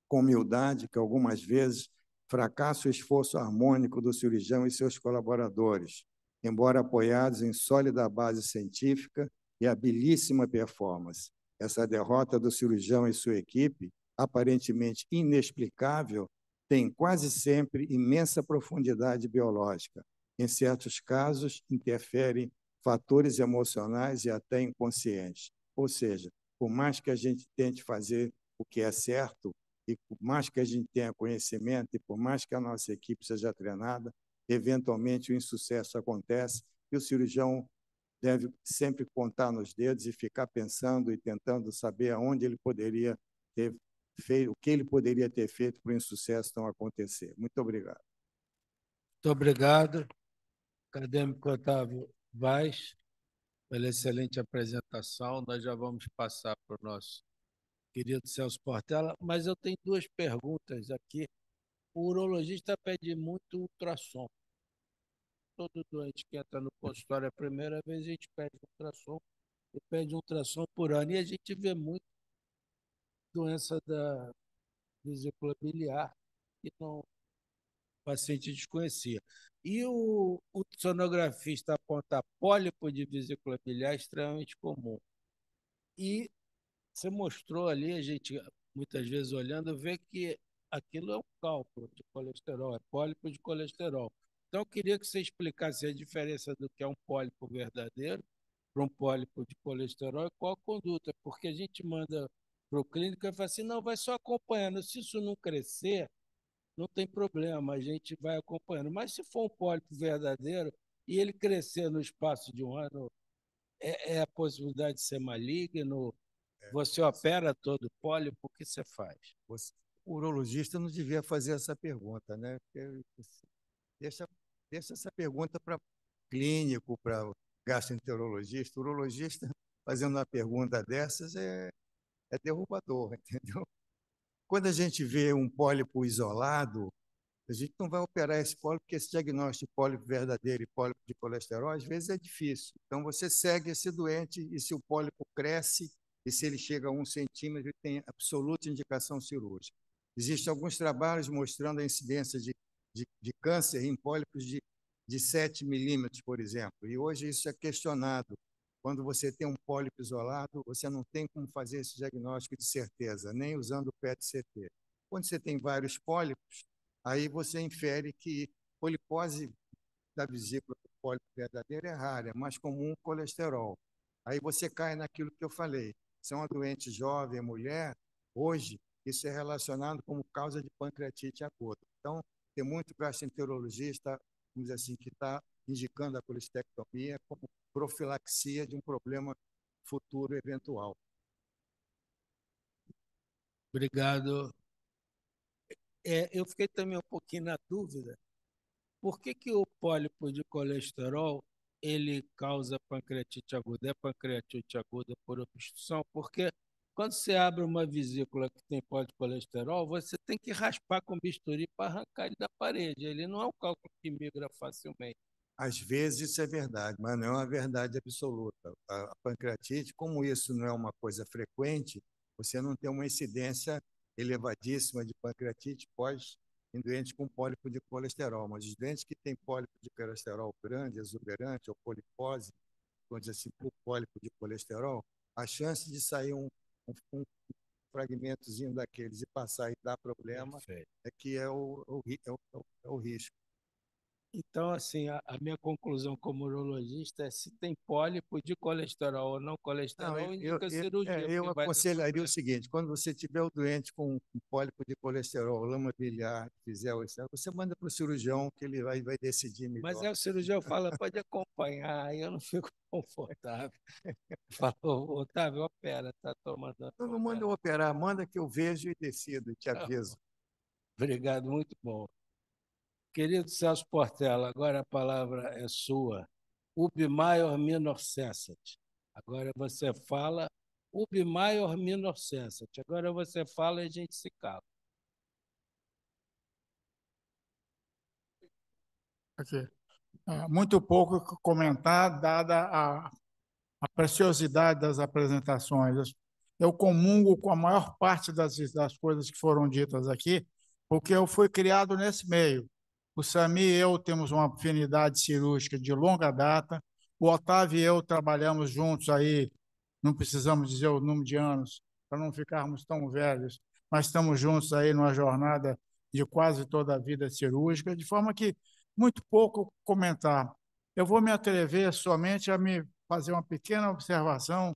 com humildade que, algumas vezes, fracassa o esforço harmônico do cirurgião e seus colaboradores, embora apoiados em sólida base científica e habilíssima performance. Essa derrota do cirurgião e sua equipe, aparentemente inexplicável, tem quase sempre imensa profundidade biológica. Em certos casos, interferem fatores emocionais e até inconscientes. Ou seja, por mais que a gente tente fazer o que é certo, e por mais que a gente tenha conhecimento, e por mais que a nossa equipe seja treinada, eventualmente o insucesso acontece e o cirurgião deve sempre contar nos dedos e ficar pensando e tentando saber aonde ele poderia ter feito, o que ele poderia ter feito para o insucesso não acontecer. Muito obrigado. Muito obrigado, acadêmico Otávio Vaz, pela excelente apresentação. Nós já vamos passar para o nosso querido Celso Portela, mas eu tenho duas perguntas aqui. O urologista pede muito ultrassom. Todo doente que entra no consultório a primeira vez, a gente pede ultrassom, e pede ultrassom por ano. E a gente vê muito doença da vesícula biliar, que não, o paciente desconhecia. E o sonografista aponta pólipo de vesícula biliar é extremamente comum. E você mostrou ali, a gente muitas vezes olhando, vê que aquilo é um cálculo de colesterol, é pólipo de colesterol. Então, eu queria que você explicasse a diferença do que é um pólipo verdadeiro para um pólipo de colesterol e qual a conduta, porque a gente manda para o clínico e fala assim, não, vai só acompanhando, se isso não crescer, não tem problema, a gente vai acompanhando. Mas se for um pólipo verdadeiro e ele crescer no espaço de um ano, é a possibilidade de ser maligno, você opera todo o pólipo, o que você faz? O urologista não devia fazer essa pergunta, né? Porque deixa essa pergunta para clínico, para gastroenterologista. O urologista fazendo uma pergunta dessas é derrubador, entendeu? Quando a gente vê um pólipo isolado, a gente não vai operar esse pólipo, porque esse diagnóstico de pólipo verdadeiro e pólipo de colesterol, às vezes, é difícil. Então, você segue esse doente e, se o pólipo cresce, e se ele chega a 1 centímetro, ele tem absoluta indicação cirúrgica. Existem alguns trabalhos mostrando a incidência de câncer em pólipos de 7 milímetros, por exemplo. E hoje isso é questionado. Quando você tem um pólipo isolado, você não tem como fazer esse diagnóstico de certeza, nem usando o PET-CT. Quando você tem vários pólipos, aí você infere que polipose da vesícula do pólipo verdadeiro é rara, é mais comum o colesterol. Aí você cai naquilo que eu falei. Se é uma doente jovem, mulher, hoje, isso é relacionado como causa de pancreatite aguda. Então, tem muito gastroenterologista, vamos dizer assim, que está indicando a colestectomia como profilaxia de um problema futuro eventual. Obrigado. Eu fiquei também um pouquinho na dúvida. Por que o pólipo de colesterol ele causa pancreatite aguda? É pancreatite aguda por obstrução? Porque quando você abre uma vesícula que tem pólipo de colesterol, você tem que raspar com bisturi para arrancar ele da parede. Ele não é um cálculo que migra facilmente. Às vezes isso é verdade, mas não é uma verdade absoluta. A pancreatite, como isso não é uma coisa frequente, você não tem uma incidência elevadíssima de pancreatite pós em doentes com pólipo de colesterol, mas os doentes que têm pólipo de colesterol grande, exuberante ou polipose, vamos dizer assim, por pólipo de colesterol, a chance de sair um fragmentozinho daqueles e passar e dar problema é que é o risco. Então, assim, a minha conclusão como urologista é se tem pólipo de colesterol ou não Não, colesterol, indica cirurgia, eu porque vai dar aconselharia o problema. seguinte: quando você tiver o doente com um pólipo de colesterol, lama biliar, fizer o exame, você manda para o cirurgião que ele vai decidir Mas melhor. aí o cirurgião fala, pode acompanhar, aí eu não fico confortável. Falou, Otávio, opera, está tomando. Eu não manda eu operar, manda que eu vejo e decido, e te aviso. Obrigado, muito bom. Querido Celso Portela, agora a palavra é sua. Ubi maior minor cessat. Agora você fala ubi maior minor cessat. Agora você fala e a gente se cala. Aqui. Muito pouco comentar, dada a preciosidade das apresentações. Eu comungo com a maior parte das coisas que foram ditas aqui, porque eu fui criado nesse meio. O Sami e eu temos uma afinidade cirúrgica de longa data. O Otávio e eu trabalhamos juntos aí, não precisamos dizer o número de anos, para não ficarmos tão velhos, mas estamos juntos aí numa jornada de quase toda a vida cirúrgica, de forma que muito pouco comentar. Eu vou me atrever somente a me fazer uma pequena observação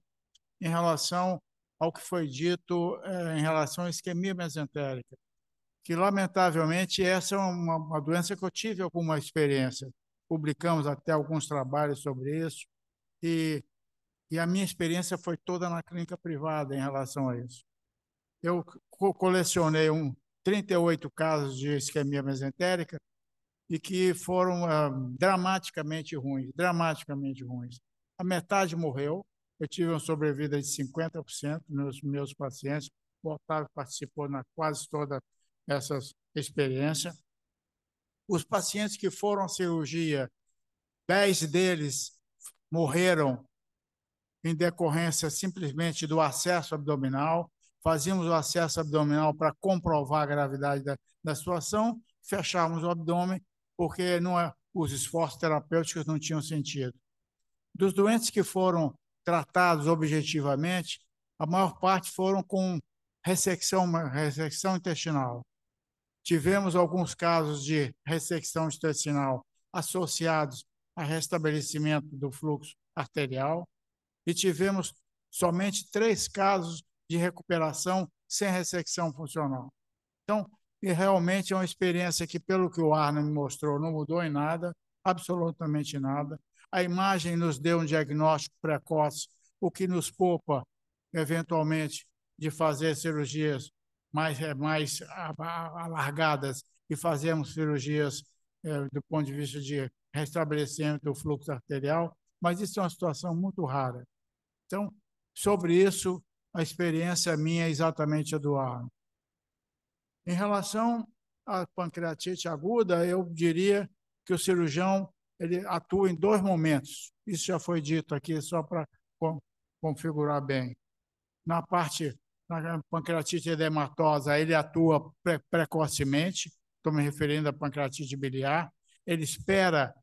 em relação ao que foi dito em relação à isquemia mesentérica, que, lamentavelmente, essa é uma doença que eu tive alguma experiência. Publicamos até alguns trabalhos sobre isso, e a minha experiência foi toda na clínica privada em relação a isso. Eu colecionei 38 casos de isquemia mesentérica e que foram dramaticamente ruins, dramaticamente ruins. A metade morreu, eu tive uma sobrevida de 50% nos meus pacientes, o Otávio participou na quase toda essa experiência. Os pacientes que foram à cirurgia, 10 deles morreram em decorrência simplesmente do acesso abdominal. Fazíamos o acesso abdominal para comprovar a gravidade da situação, fechávamos o abdômen, porque os esforços terapêuticos não tinham sentido. Dos doentes que foram tratados objetivamente, a maior parte foram com ressecção intestinal. Tivemos alguns casos de ressecção intestinal associados a restabelecimento do fluxo arterial e tivemos somente 3 casos de recuperação sem ressecção funcional. Então, realmente é uma experiência que, pelo que o Arno me mostrou, não mudou em nada, absolutamente nada. A imagem nos deu um diagnóstico precoce, o que nos poupa, eventualmente, de fazer cirurgias mais alargadas e fazermos cirurgias do ponto de vista de restabelecimento do fluxo arterial, mas isso é uma situação muito rara. Então, sobre isso, a experiência minha é exatamente a do Arno. Em relação à pancreatite aguda, eu diria que o cirurgião ele atua em 2 momentos. Isso já foi dito aqui, só para configurar bem. Na pancreatite edematosa, ele atua precocemente, estou me referindo à pancreatite biliar. Ele espera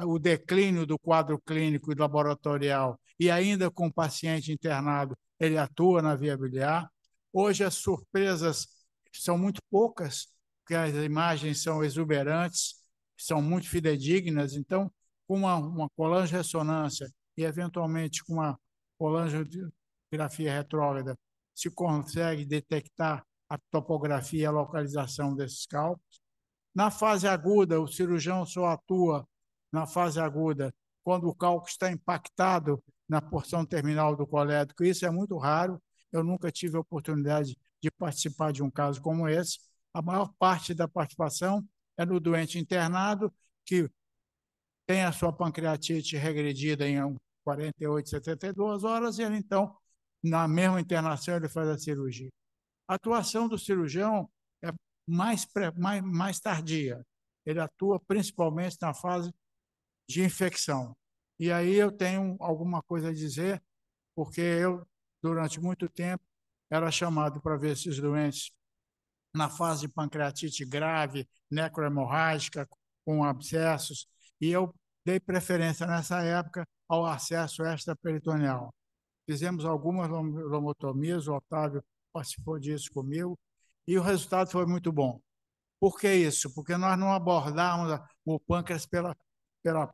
o declínio do quadro clínico e laboratorial e ainda com o paciente internado, ele atua na via biliar. Hoje as surpresas são muito poucas, porque as imagens são exuberantes, são muito fidedignas. Então, com uma colangio-ressonância e, eventualmente, com uma colangiografia retrógrada, se consegue detectar a topografia e a localização desses cálculos. Na fase aguda, o cirurgião só atua na fase aguda quando o cálculo está impactado na porção terminal do colédoco. Isso é muito raro. Eu nunca tive a oportunidade de participar de um caso como esse. A maior parte da participação é no doente internado, que tem a sua pancreatite regredida em 48, 72 horas, e ele, então, na mesma internação, ele faz a cirurgia. A atuação do cirurgião é mais tardia. Ele atua principalmente na fase de infecção. E aí eu tenho alguma coisa a dizer, porque eu, durante muito tempo, era chamado para ver esses doentes na fase de pancreatite grave, necrohemorrágica, com abscessos, e eu dei preferência nessa época ao acesso extraperitoneal. Fizemos algumas lomotomias, o Otávio participou disso comigo, e o resultado foi muito bom. Por que isso? Porque nós não abordamos o pâncreas pela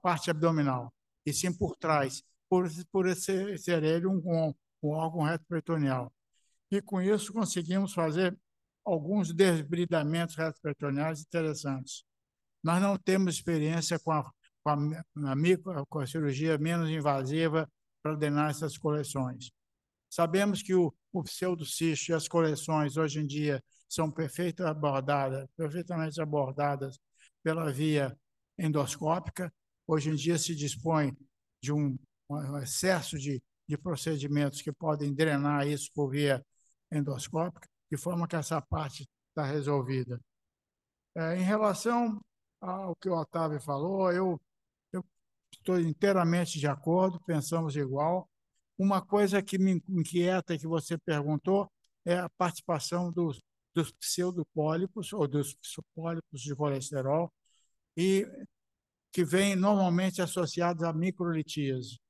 parte abdominal, e sim por trás, por ser ele um órgão retroperitoneal. E com isso conseguimos fazer alguns desbridamentos retroperitoneais interessantes. Nós não temos experiência com a cirurgia menos invasiva para drenar essas coleções. Sabemos que o pseudocisto e as coleções, hoje em dia, são perfeitamente abordadas pela via endoscópica. Hoje em dia se dispõe de um excesso de procedimentos que podem drenar isso por via endoscópica, de forma que essa parte está resolvida. Em relação ao que o Otávio falou, eu estou inteiramente de acordo, pensamos igual. Uma coisa que me inquieta, que você perguntou, é a participação dos pseudopólipos ou dos pólipos de colesterol, e que vem normalmente associados à microlitíase.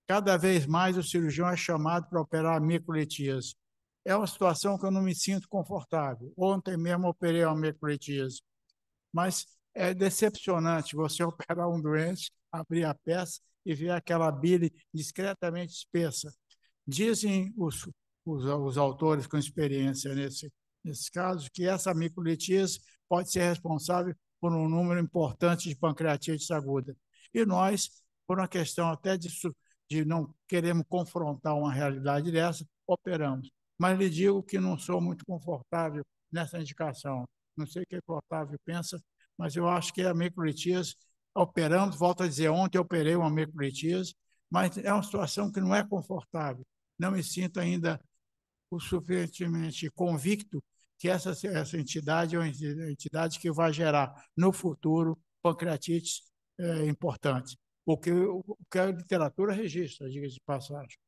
Cada vez mais o cirurgião é chamado para operar a microlitíase. É uma situação que eu não me sinto confortável. Ontem mesmo operei uma microlitíase, mas é decepcionante você operar um doente, abrir a peça e ver aquela bile discretamente espessa. Dizem os autores com experiência nesses casos que essa microlitíase pode ser responsável por um número importante de pancreatite aguda. E nós, por uma questão até de não queremos confrontar uma realidade dessa, operamos. Mas lhe digo que não sou muito confortável nessa indicação. Não sei o que o Otávio pensa, mas eu acho que a microlitíase, operamos, volto a dizer, ontem eu operei uma microlitíase, mas é uma situação que não é confortável. Não me sinto ainda o suficientemente convicto que essa entidade é uma entidade que vai gerar, no futuro, pancreatite importante. O que a literatura registra, diga-se de passagem.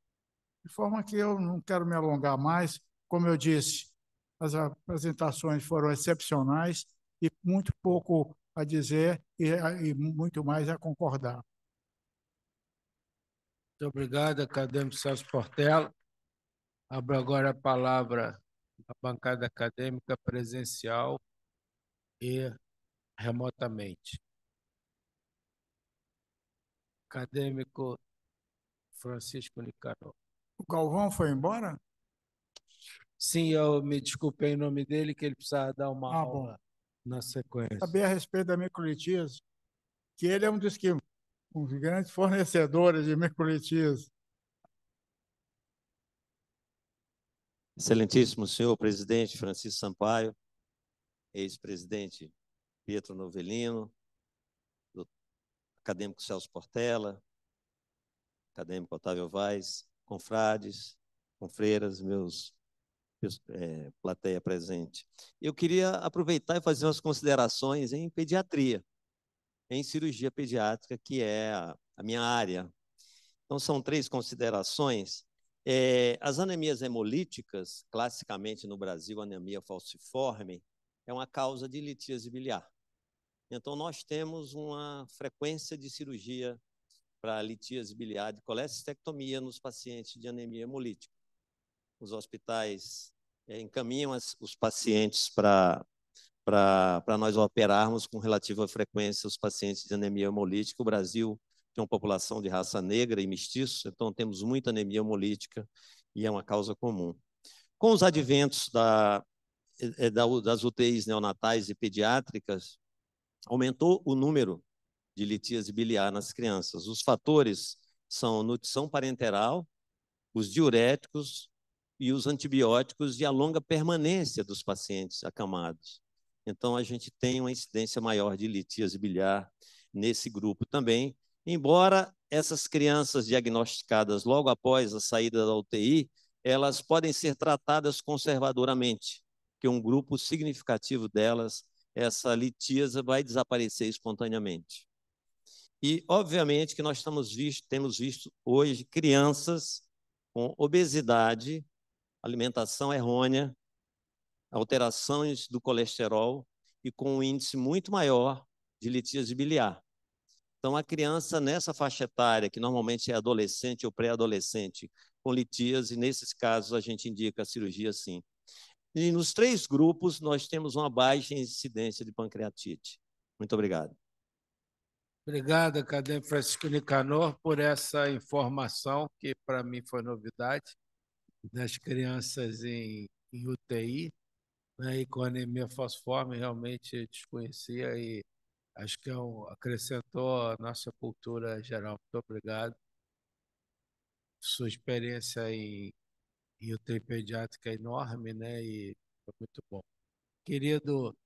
De forma que eu não quero me alongar mais. Como eu disse, as apresentações foram excepcionais e muito pouco a dizer e muito mais a concordar. Muito obrigado, acadêmico Celso Portela. Abro agora a palavra à bancada acadêmica presencial e remotamente. Acadêmico Francisco Nicanor. O Galvão foi embora? Sim, eu me desculpei em nome dele, que ele precisava dar uma aula bom. na sequência. Saber a respeito da microlitíase, que ele é um dos grandes fornecedores de microlitíase. Excelentíssimo senhor presidente Francisco Sampaio, ex-presidente Pietro Novelino, acadêmico Celso Portela, acadêmico Otávio Vaz, confrades, confreiras, meus plateia presente. Eu queria aproveitar e fazer umas considerações em pediatria, em cirurgia pediátrica, que é a minha área. Então, são 3 considerações. As anemias hemolíticas, classicamente no Brasil, a anemia falciforme, é uma causa de litíase biliar. Então, nós temos uma frequência de cirurgia para litíase biliar de colecistectomia nos pacientes de anemia hemolítica. Os hospitais encaminham os pacientes para nós operarmos com relativa frequência os pacientes de anemia hemolítica. O Brasil tem uma população de raça negra e mestiço, então temos muita anemia hemolítica e é uma causa comum. Com os adventos das UTIs neonatais e pediátricas, aumentou o número de litíase biliar nas crianças. Os fatores são nutrição parenteral, os diuréticos e os antibióticos e a longa permanência dos pacientes acamados. Então, a gente tem uma incidência maior de litíase biliar nesse grupo também, embora essas crianças diagnosticadas logo após a saída da UTI, elas podem ser tratadas conservadoramente, que um grupo significativo delas, essa litíase vai desaparecer espontaneamente. E, obviamente, que nós temos visto hoje crianças com obesidade, alimentação errônea, alterações do colesterol e com um índice muito maior de litíase biliar. Então, a criança nessa faixa etária, que normalmente é adolescente ou pré-adolescente, com litíase, nesses casos a gente indica a cirurgia sim. E nos 3 grupos nós temos uma baixa incidência de pancreatite. Muito obrigado. Obrigado, acadêmico Francisco Nicanor, por essa informação, que para mim foi novidade, das crianças em UTI, né, e com anemia falciforme, realmente desconhecia e acho que acrescentou a nossa cultura geral. Muito obrigado. Sua experiência em UTI pediátrica é enorme, né, e foi muito bom. Querido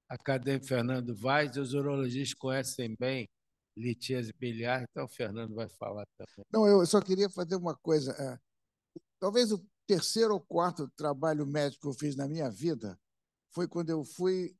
acadêmico Fernando Vaz, os urologistas conhecem bem litíase biliar, então o Fernando vai falar também. Não, eu só queria fazer uma coisa. Talvez o terceiro ou quarto trabalho médico que eu fiz na minha vida foi quando eu fui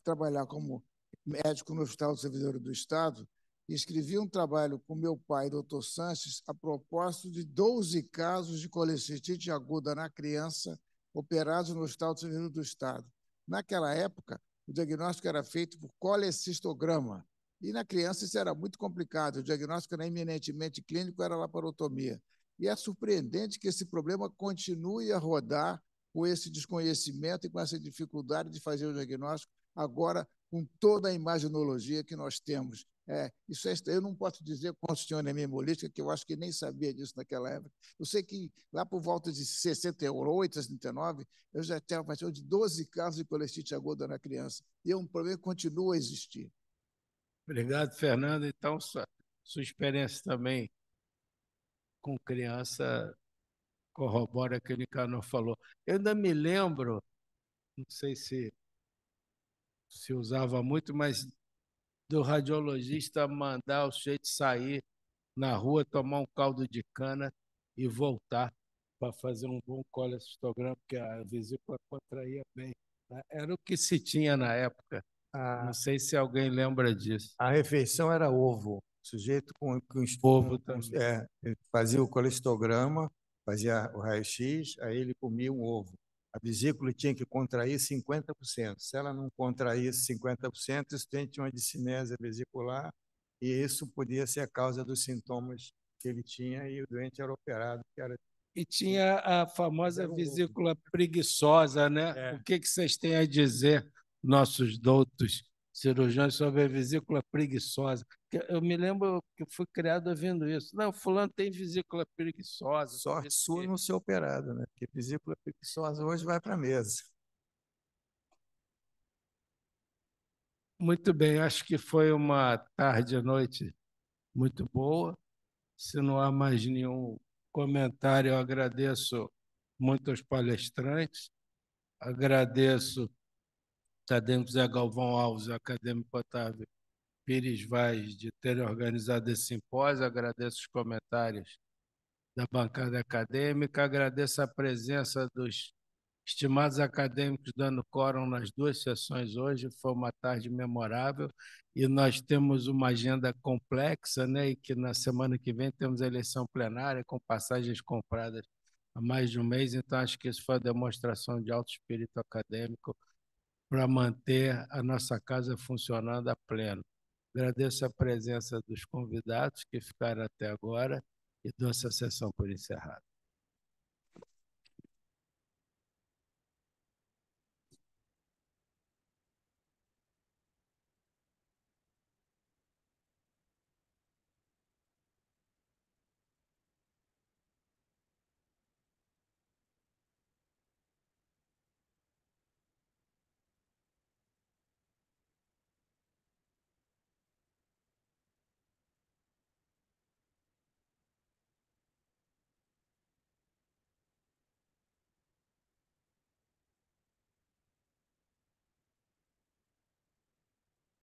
trabalhar como médico no Hospital do Servidor do Estado e escrevi um trabalho com meu pai, doutor Sanches, a propósito de 12 casos de colecistite aguda na criança operados no Hospital do Servidor do Estado. Naquela época, o diagnóstico era feito por colecistograma, e na criança isso era muito complicado, o diagnóstico era eminentemente clínico, era laparotomia. E é surpreendente que esse problema continue a rodar com esse desconhecimento e com essa dificuldade de fazer o diagnóstico, agora com toda a imaginologia que nós temos. Eu não posso dizer quantos tinham anemia hemolítica, que eu acho que nem sabia disso naquela época. Eu sei que lá por volta de 68, 69, eu já tinha participado de 12 casos de colecistite aguda na criança. E é um problema que continua a existir. Obrigado, Fernando. Então, sua experiência também com criança corrobora o que o Nicanor falou. Eu ainda me lembro, não sei se usava muito, mas do radiologista mandar o sujeito sair na rua, tomar um caldo de cana e voltar para fazer um bom colecistograma, porque a vesícula contraía bem. Era o que se tinha na época. Não sei se alguém lembra disso. A refeição era ovo. O sujeito com ovo também. Ele fazia o colecistograma, fazia o raio-x, aí ele comia um ovo. A vesícula tinha que contrair 50%. Se ela não contraísse 50%, isso tinha uma discinésia vesicular, e isso podia ser a causa dos sintomas que ele tinha, e o doente era operado. E tinha a famosa vesícula preguiçosa, né? O que vocês têm a dizer, nossos doutos cirurgiões, sobre a vesícula preguiçosa? Eu me lembro que fui criado ouvindo isso. Não, fulano tem vesícula preguiçosa. Sorte sua não ser operado, né? Porque vesícula preguiçosa hoje vai para a mesa. Muito bem, acho que foi uma tarde e noite muito boa. Se não há mais nenhum comentário, eu agradeço muito aos palestrantes, agradeço ao acadêmico Zé Galvão Alves, ao acadêmico Otávio Pires Vaz, de terem organizado esse simpósio, agradeço os comentários da bancada acadêmica, agradeço a presença dos estimados acadêmicos dando quórum nas duas sessões hoje, foi uma tarde memorável, e nós temos uma agenda complexa, né, e que na semana que vem temos a eleição plenária com passagens compradas há mais de um mês, então acho que isso foi uma demonstração de alto espírito acadêmico para manter a nossa casa funcionando a pleno. Agradeço a presença dos convidados que ficaram até agora e dou essa sessão por encerrada.